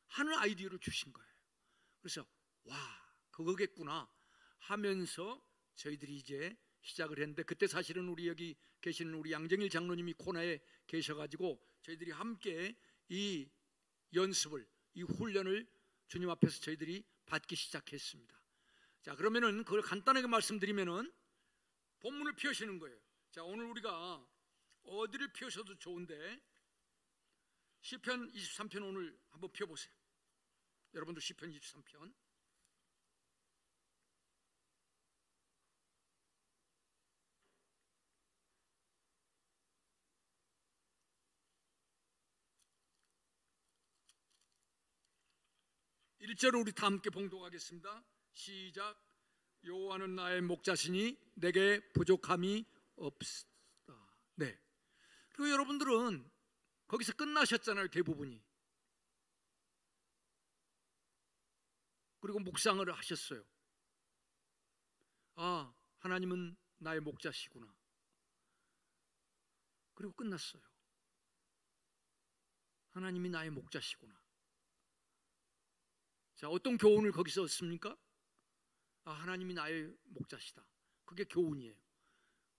하는 아이디어를 주신 거예요. 그래서 와, 그거겠구나 하면서 저희들이 이제 시작을 했는데, 그때 사실은 우리 여기 계시는 우리 양정일 장로님이 코너에 계셔가지고 저희들이 함께 이 연습을, 이 훈련을 주님 앞에서 저희들이 받기 시작했습니다. 자, 그러면은 그걸 간단하게 말씀드리면은 본문을 펴시는 거예요. 자, 오늘 우리가 어디를 펴셔도 좋은데 시편 23편 오늘 한번 펴보세요. 여러분들 시편 23편. 일절을 우리 다 함께 봉독하겠습니다. 시작. 여호와는 나의 목자시니 내게 부족함이 없다. 네. 그리고 여러분들은 거기서 끝나셨잖아요, 대부분이. 그리고 묵상을 하셨어요. 아, 하나님은 나의 목자시구나. 그리고 끝났어요. 하나님이 나의 목자시구나. 자, 어떤 교훈을 거기서 얻습니까? 아, 하나님이 나의 목자시다. 그게 교훈이에요.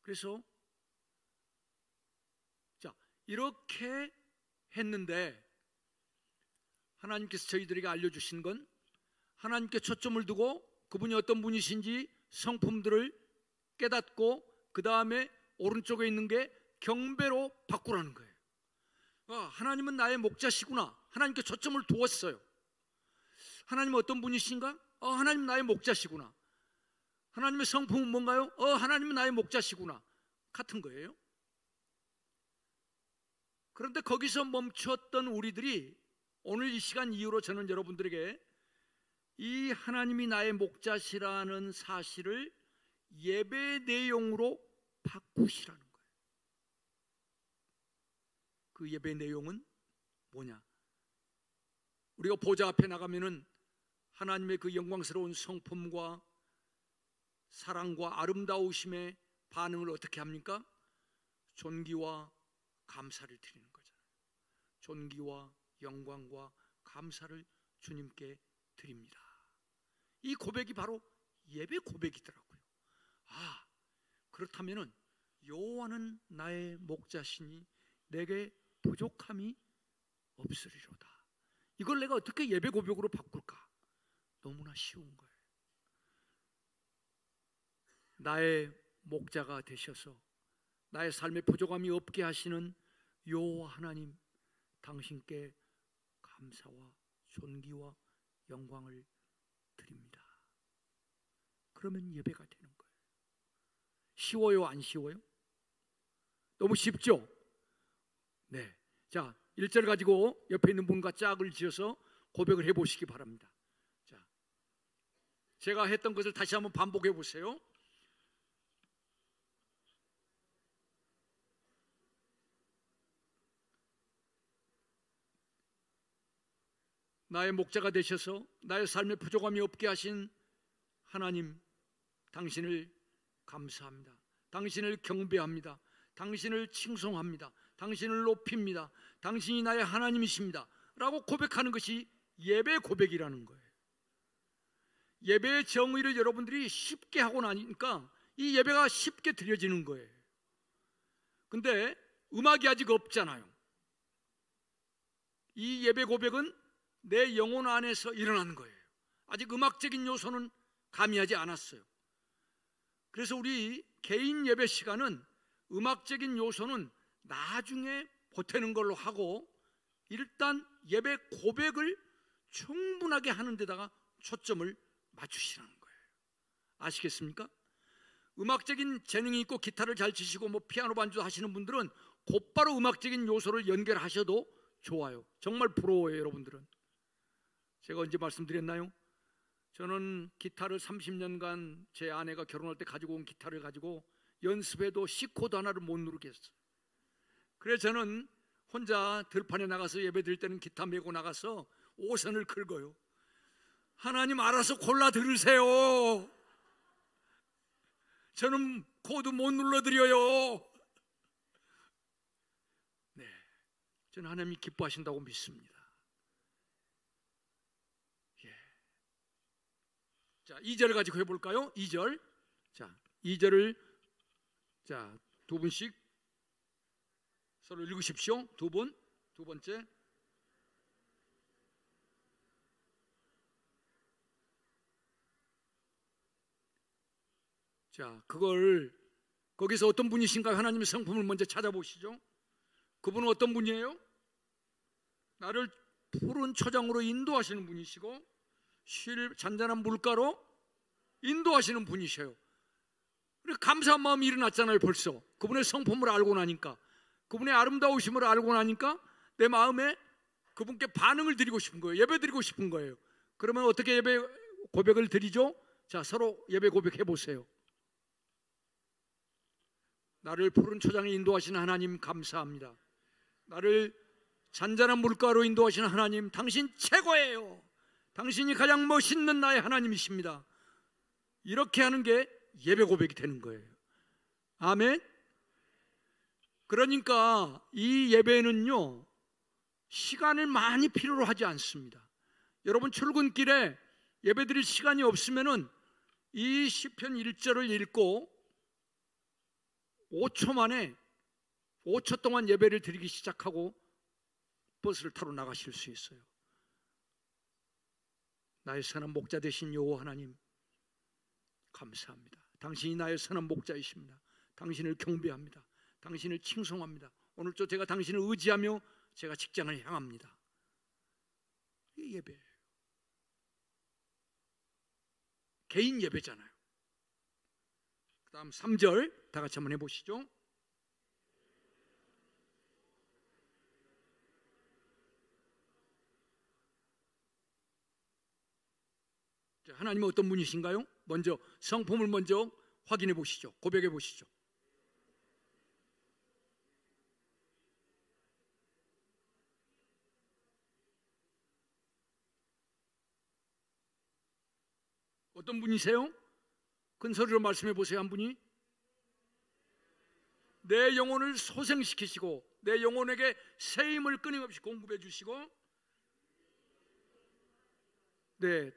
그래서 이렇게 했는데 하나님께서 저희들에게 알려주신 건 하나님께 초점을 두고 그분이 어떤 분이신지 성품들을 깨닫고 그 다음에 오른쪽에 있는 게 경배로 바꾸라는 거예요. 하나님은 나의 목자시구나. 하나님께 초점을 두었어요. 하나님은 어떤 분이신가? 하나님 나의 목자시구나. 하나님의 성품은 뭔가요? 하나님은 나의 목자시구나. 같은 거예요. 그런데 거기서 멈췄던 우리들이 오늘 이 시간 이후로 저는 여러분들에게 이 하나님이 나의 목자시라는 사실을 예배 내용으로 바꾸시라는 거예요. 그 예배 내용은 뭐냐? 우리가 보좌 앞에 나가면은 하나님의 그 영광스러운 성품과 사랑과 아름다우심의 반응을 어떻게 합니까? 존귀와 감사를 드리는 거잖아요. 존귀와 영광과 감사를 주님께 드립니다. 이 고백이 바로 예배 고백이더라고요. 그렇다면은 여호와는 나의 목자시니 내게 부족함이 없으리로다. 이걸 내가 어떻게 예배 고백으로 바꿀까? 너무나 쉬운 거예요. 나의 목자가 되셔서 나의 삶에 부족함이 없게 하시는 여호와 하나님, 당신께 감사와 존귀와 영광을 드립니다. 그러면 예배가 되는 거예요. 쉬워요, 안 쉬워요? 너무 쉽죠? 네. 자, 1절 가지고 옆에 있는 분과 짝을 지어서 고백을 해보시기 바랍니다. 자, 제가 했던 것을 다시 한번 반복해 보세요. 나의 목자가 되셔서 나의 삶에 부족함이 없게 하신 하나님, 당신을 감사합니다. 당신을 경배합니다. 당신을 칭송합니다. 당신을 높입니다. 당신이 나의 하나님이십니다 라고 고백하는 것이 예배 고백이라는 거예요. 예배의 정의를 여러분들이 쉽게 하고 나니까 이 예배가 쉽게 드려지는 거예요. 근데 음악이 아직 없잖아요. 이 예배 고백은 내 영혼 안에서 일어난 거예요. 아직 음악적인 요소는 가미하지 않았어요. 그래서 우리 개인 예배 시간은 음악적인 요소는 나중에 보태는 걸로 하고 일단 예배 고백을 충분하게 하는 데다가 초점을 맞추시라는 거예요. 아시겠습니까? 음악적인 재능이 있고 기타를 잘 치시고 피아노 반주 하시는 분들은 곧바로 음악적인 요소를 연결하셔도 좋아요. 정말 부러워요, 여러분들은. 제가 언제 말씀드렸나요? 저는 기타를 30년간 제 아내가 결혼할 때 가지고 온 기타를 가지고 연습해도 C코드 하나를 못 누르겠어요. 그래서 저는 혼자 들판에 나가서 예배 드릴 때는 기타 메고 나가서 오선을 긁어요. 하나님 알아서 골라 들으세요. 저는 코드 못 눌러드려요. 네, 저는 하나님이 기뻐하신다고 믿습니다. 자, 2절을 가지고 해볼까요? 2절. 자, 2절을 자, 두 분씩 서로 읽으십시오. 두 분. 두 번째. 자, 그걸 거기서 어떤 분이신가 하나님의 성품을 먼저 찾아보시죠. 그분은 어떤 분이에요? 나를 푸른 초장으로 인도하시는 분이시고 쉴 잔잔한 물가로 인도하시는 분이셔요. 감사한 마음이 일어났잖아요. 벌써 그분의 성품을 알고 나니까, 그분의 아름다우심을 알고 나니까 내 마음에 그분께 반응을 드리고 싶은 거예요. 예배 드리고 싶은 거예요. 그러면 어떻게 예배 고백을 드리죠? 자, 서로 예배 고백해 보세요. 나를 푸른 초장에 인도하시는 하나님 감사합니다. 나를 잔잔한 물가로 인도하시는 하나님, 당신 최고예요. 당신이 가장 멋있는 나의 하나님이십니다. 이렇게 하는 게 예배 고백이 되는 거예요. 아멘. 그러니까 이 예배는요, 시간을 많이 필요로 하지 않습니다. 여러분 출근길에 예배 드릴 시간이 없으면은 이 시편 1절을 읽고 5초 만에 5초 동안 예배를 드리기 시작하고 버스를 타러 나가실 수 있어요. 나의 선한 목자 되신 여호와 하나님, 감사합니다. 당신이 나의 선한 목자이십니다. 당신을 경배합니다. 당신을 칭송합니다. 오늘도 제가 당신을 의지하며 제가 직장을 향합니다. 이 예배예요. 개인 예배잖아요. 그 다음 3절 다 같이 한번 해보시죠. 하나님은 어떤 분이신가요? 먼저 성품을 먼저 확인해 보시죠. 고백해 보시죠. 어떤 분이세요? 큰 소리로 말씀해 보세요. 한 분이 내 영혼을 소생시키시고 내 영혼에게 새 힘을 끊임없이 공급해 주시고, 네,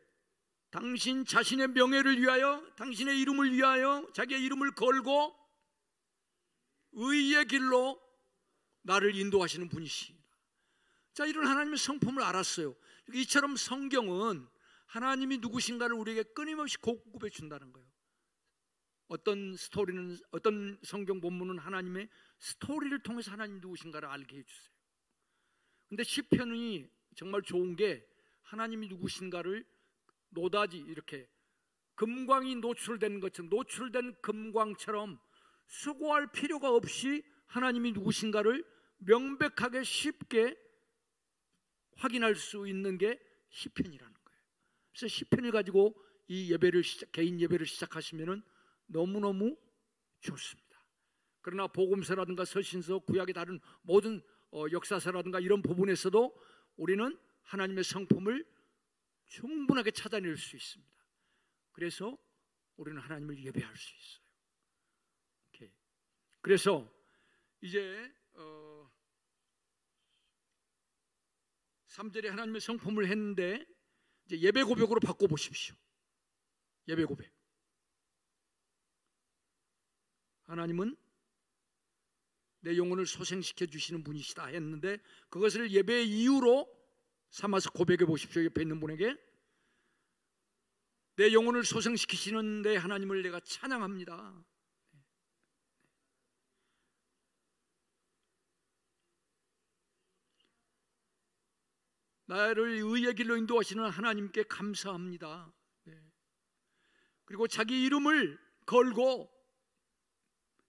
당신 자신의 명예를 위하여, 당신의 이름을 위하여 자기의 이름을 걸고 의의 길로 나를 인도하시는 분이십니다. 자, 이런 하나님의 성품을 알았어요. 이처럼 성경은 하나님이 누구신가를 우리에게 끊임없이 공급해 준다는 거예요. 어떤 스토리는, 어떤 성경 본문은 하나님의 스토리를 통해서 하나님 누구신가를 알게 해주세요. 근데 시편이 정말 좋은 게 하나님이 누구신가를 노다지 이렇게 금광이 노출된 것처럼, 노출된 금광처럼 수고할 필요가 없이 하나님이 누구신가를 명백하게 쉽게 확인할 수 있는 게 시편이라는 거예요. 그래서 시편을 가지고 이 예배를 개인 예배를 시작하시면은 너무너무 좋습니다. 그러나 복음서라든가 서신서, 구약의 다른 모든 역사서라든가 이런 부분에서도 우리는 하나님의 성품을 충분하게 찾아낼 수 있습니다. 그래서 우리는 하나님을 예배할 수 있어요. 오케이. 그래서 이제 3절에 하나님의 성품을 했는데 이제 예배 고백으로 바꿔보십시오. 예배 고백. 하나님은 내 영혼을 소생시켜 주시는 분이시다 했는데 그것을 예배의 이유로 삼아서 고백해 보십시오. 옆에 있는 분에게 내 영혼을 소생시키시는 내 하나님을 내가 찬양합니다. 나를 의의 길로 인도하시는 하나님께 감사합니다. 그리고 자기 이름을 걸고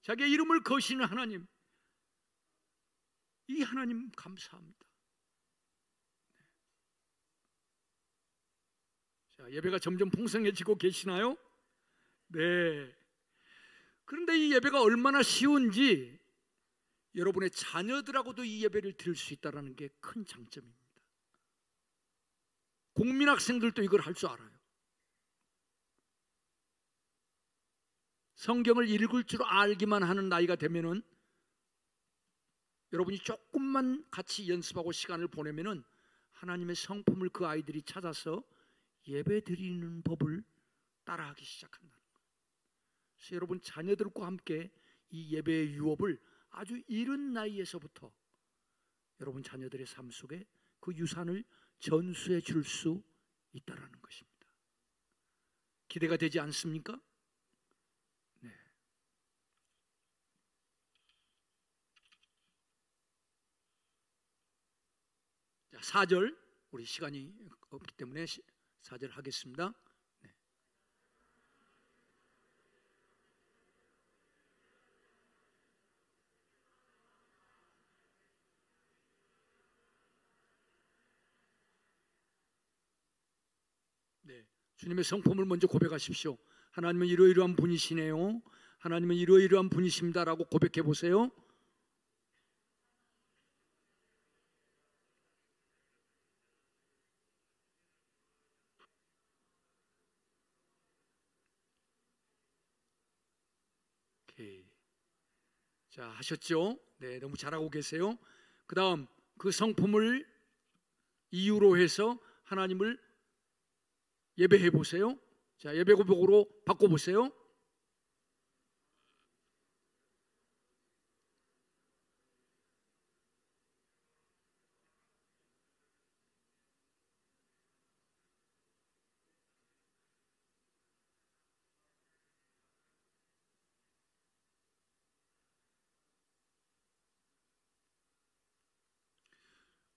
자기의 이름을 거시는 하나님, 이 하나님 감사합니다. 자, 예배가 점점 풍성해지고 계시나요? 네. 그런데 이 예배가 얼마나 쉬운지 여러분의 자녀들하고도 이 예배를 드릴 수 있다는 게 큰 장점입니다. 국민학생들도 이걸 할 줄 알아요. 성경을 읽을 줄 알기만 하는 나이가 되면은 여러분이 조금만 같이 연습하고 시간을 보내면은 하나님의 성품을 그 아이들이 찾아서 예배 드리는 법을 따라하기 시작한다는 거예요. 그래서 여러분 자녀들과 함께 이 예배의 유업을 아주 이른 나이에서부터 여러분 자녀들의 삶 속에 그 유산을 전수해 줄 수 있다는 것입니다. 기대가 되지 않습니까? 네. 자, 4절, 우리 시간이 없기 때문에 4절 하겠습니다. 네. 네, 주님의 성품을 먼저 고백하십시오. 하나님은 이러이러한 분이시네요. 하나님은 이러이러한 분이십니다라고 고백해 보세요. 오케이. 자, 하셨죠? 네, 너무 잘하고 계세요. 그 다음 그 성품을 이유로 해서 하나님을 예배해 보세요. 자, 예배 고백으로 바꿔보세요.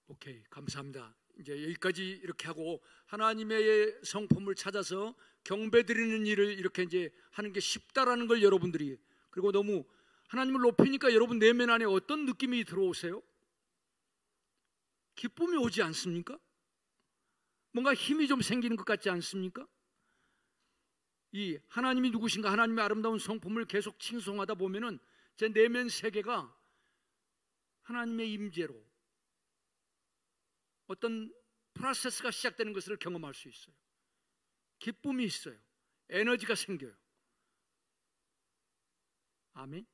오케이, 감사합니다. 이제 여기까지 이렇게 하고 하나님의 성품을 찾아서 경배드리는 일을 이렇게 이제 하는 게 쉽다라는 걸 여러분들이, 그리고 너무 하나님을 높이니까 여러분 내면 안에 어떤 느낌이 들어오세요? 기쁨이 오지 않습니까? 뭔가 힘이 좀 생기는 것 같지 않습니까? 이 하나님이 누구신가, 하나님의 아름다운 성품을 계속 칭송하다 보면은 제 내면 세계가 하나님의 임재로 어떤 프로세스가 시작되는 것을 경험할 수 있어요. 기쁨이 있어요. 에너지가 생겨요. 아멘.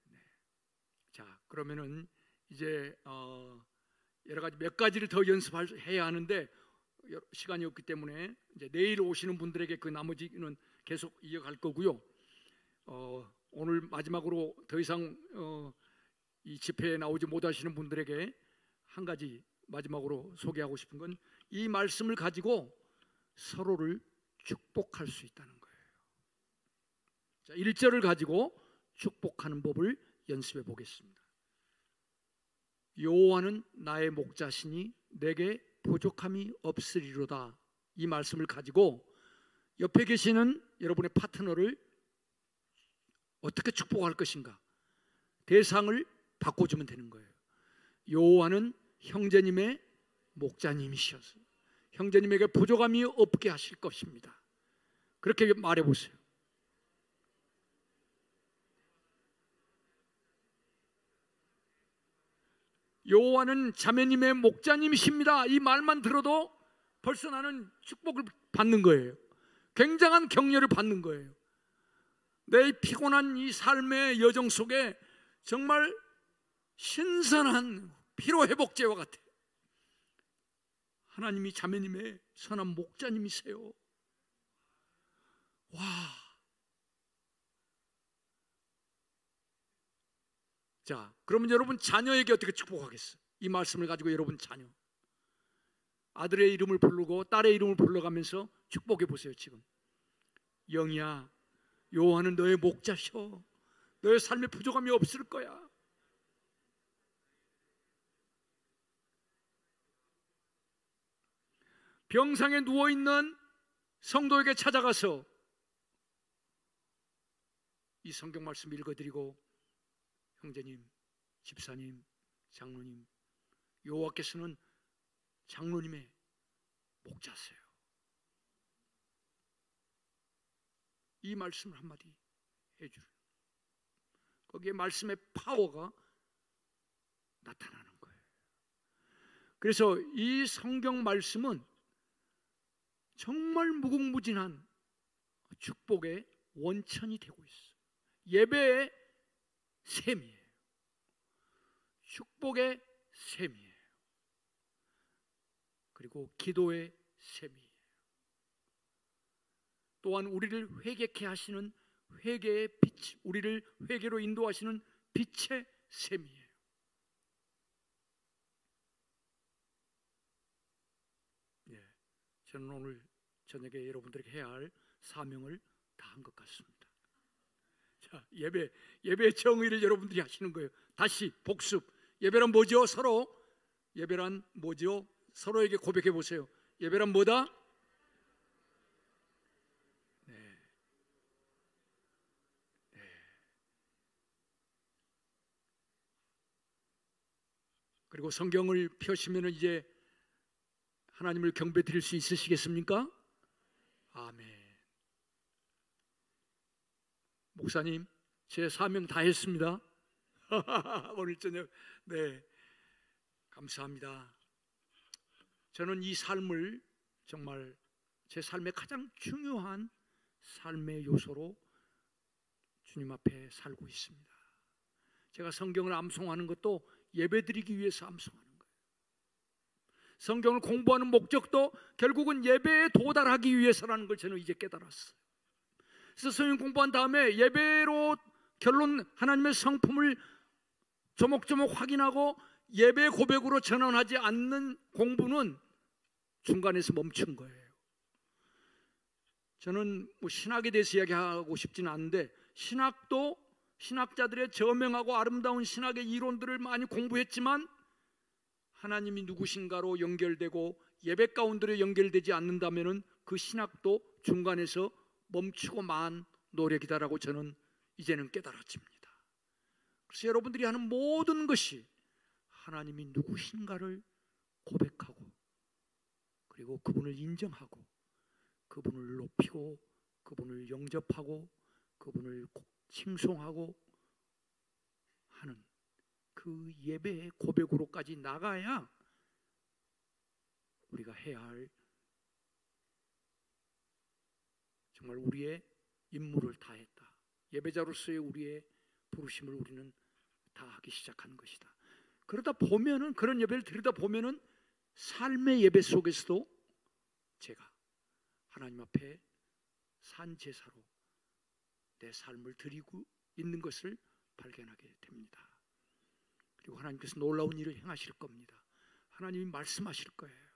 네. 자, 그러면은 이제 여러 가지 몇 가지를 더 연습해야 하는데 시간이 없기 때문에 이제 내일 오시는 분들에게 그 나머지는 계속 이어갈 거고요. 오늘 마지막으로 더 이상 이 집회에 나오지 못하시는 분들에게 한 가지 마지막으로 소개하고 싶은 건 이 말씀을 가지고 서로를 축복할 수 있다는 거예요. 자, 1절을 가지고 축복하는 법을 연습해 보겠습니다. 여호와는 나의 목자시니 내게 부족함이 없으리로다. 이 말씀을 가지고 옆에 계시는 여러분의 파트너를 어떻게 축복할 것인가, 대상을 바꿔주면 되는 거예요. 여호와는 형제님의 목자님이셔서 형제님에게 부족함이 없게 하실 것입니다. 그렇게 말해보세요. 여호와는 자매님의 목자님이십니다. 이 말만 들어도 벌써 나는 축복을 받는 거예요. 굉장한 격려를 받는 거예요. 내 피곤한 이 삶의 여정 속에 정말 신선한 피로회복제와 같아요. 하나님이 자매님의 선한 목자님이세요. 와. 자, 그러면 여러분 자녀에게 어떻게 축복하겠어요? 이 말씀을 가지고 여러분 자녀, 아들의 이름을 부르고 딸의 이름을 불러가면서 축복해 보세요. 지금 영이야, 여호와는 너의 목자셔. 너의 삶에 부족함이 없을 거야. 병상에 누워있는 성도에게 찾아가서 이 성경 말씀 읽어드리고, 형제님, 집사님, 장로님, 여호와께서는 장로님의 목자세요. 이 말씀을 한마디 해주는, 거기에 말씀의 파워가 나타나는 거예요. 그래서 이 성경 말씀은 정말 무궁무진한 축복의 원천이 되고 있어요. 예배의 셈이에요. 축복의 셈이에요. 그리고 기도의 셈이에요. 또한 우리를 회개케 하시는 회개의 빛, 우리를 회개로 인도하시는 빛의 셈이에요. 예, 저는 오늘 저녁에 여러분들에게 해야 할 사명을 다 한 것 같습니다. 자, 예배의 정의를 여러분들이 하시는 거예요. 다시 복습. 예배란 뭐죠? 서로. 예배란 뭐죠? 서로에게 고백해 보세요. 예배란 뭐다? 네. 네. 그리고 성경을 펴시면 이제 하나님을 경배 드릴 수 있으시겠습니까? 아멘. 목사님, 제 사명 다 했습니다. 오늘 저녁. 네, 감사합니다. 저는 이 삶을 정말 제 삶의 가장 중요한 삶의 요소로 주님 앞에 살고 있습니다. 제가 성경을 암송하는 것도 예배드리기 위해서 암송하는 거예요. 성경을 공부하는 목적도 결국은 예배에 도달하기 위해서라는 걸 저는 이제 깨달았어요. 그래서 성경 공부한 다음에 예배로 결론, 하나님의 성품을 조목조목 확인하고 예배 고백으로 전환하지 않는 공부는 중간에서 멈춘 거예요. 저는 뭐 신학에 대해서 이야기하고 싶지는 않은데, 신학도 신학자들의 저명하고 아름다운 신학의 이론들을 많이 공부했지만 하나님이 누구신가로 연결되고 예배 가운데로 연결되지 않는다면 그 신학도 중간에서 멈추고 만 노력이다라고 저는 이제는 깨달아집니다. 그래서 여러분들이 하는 모든 것이 하나님이 누구신가를 고백하고 그리고 그분을 인정하고 그분을 높이고 그분을 영접하고 그분을 칭송하고 하는 그 예배의 고백으로까지 나가야 우리가 해야 할 정말 우리의 임무를 다했다. 예배자로서의 우리의 부르심을 우리는 다하기 시작한 것이다. 그러다 보면은 그런 예배를 드리다 보면은 삶의 예배 속에서도 제가 하나님 앞에 산 제사로 내 삶을 드리고 있는 것을 발견하게 됩니다. 그리고 하나님께서 놀라운 일을 행하실 겁니다. 하나님이 말씀하실 거예요.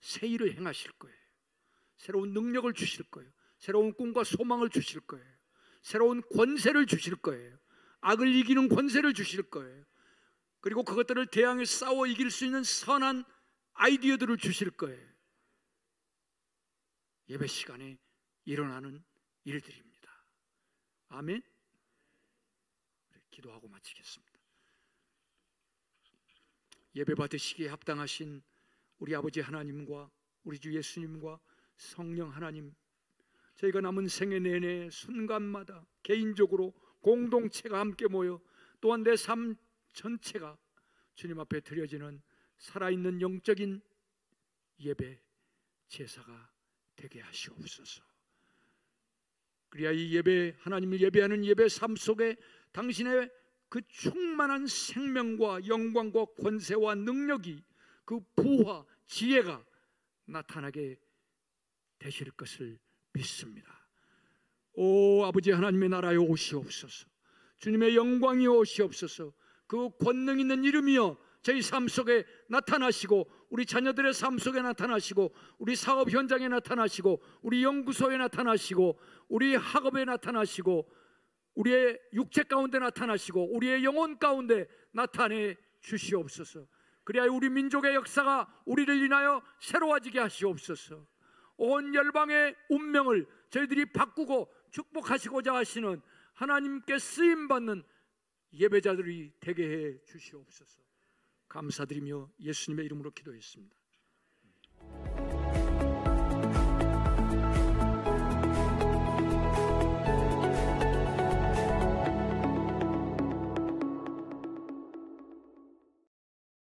새 일을 행하실 거예요. 새로운 능력을 주실 거예요. 새로운 꿈과 소망을 주실 거예요. 새로운 권세를 주실 거예요. 악을 이기는 권세를 주실 거예요. 그리고 그것들을 대항해 싸워 이길 수 있는 선한 아이디어들을 주실 거예요. 예배 시간에 일어나는 일들입니다. 아멘. 기도하고 마치겠습니다. 예배 받으시기에 합당하신 우리 아버지 하나님과 우리 주 예수님과 성령 하나님, 저희가 남은 생애 내내 순간마다 개인적으로 공동체가 함께 모여 또한 내 삶 전체가 주님 앞에 드려지는 살아있는 영적인 예배 제사가 되게 하시옵소서. 그래야 이 예배, 하나님을 예배하는 예배 삶 속에 당신의 그 충만한 생명과 영광과 권세와 능력이, 그 부와 지혜가 나타나게 되실 것을 믿습니다. 오 아버지 하나님의 나라에 오시옵소서. 주님의 영광이 오시옵소서. 그 권능 있는 이름이여 저희 삶 속에 나타나시고 우리 자녀들의 삶 속에 나타나시고 우리 사업 현장에 나타나시고 우리 연구소에 나타나시고 우리 학업에 나타나시고 우리의 육체 가운데 나타나시고 우리의 영혼 가운데 나타내 주시옵소서. 그래야 우리 민족의 역사가 우리를 인하여 새로워지게 하시옵소서. 온 열방의 운명을 저희들이 바꾸고 축복하시고자 하시는 하나님께 쓰임받는 예배자들이 되게 해 주시옵소서. 감사드리며 예수님의 이름으로 기도했습니다.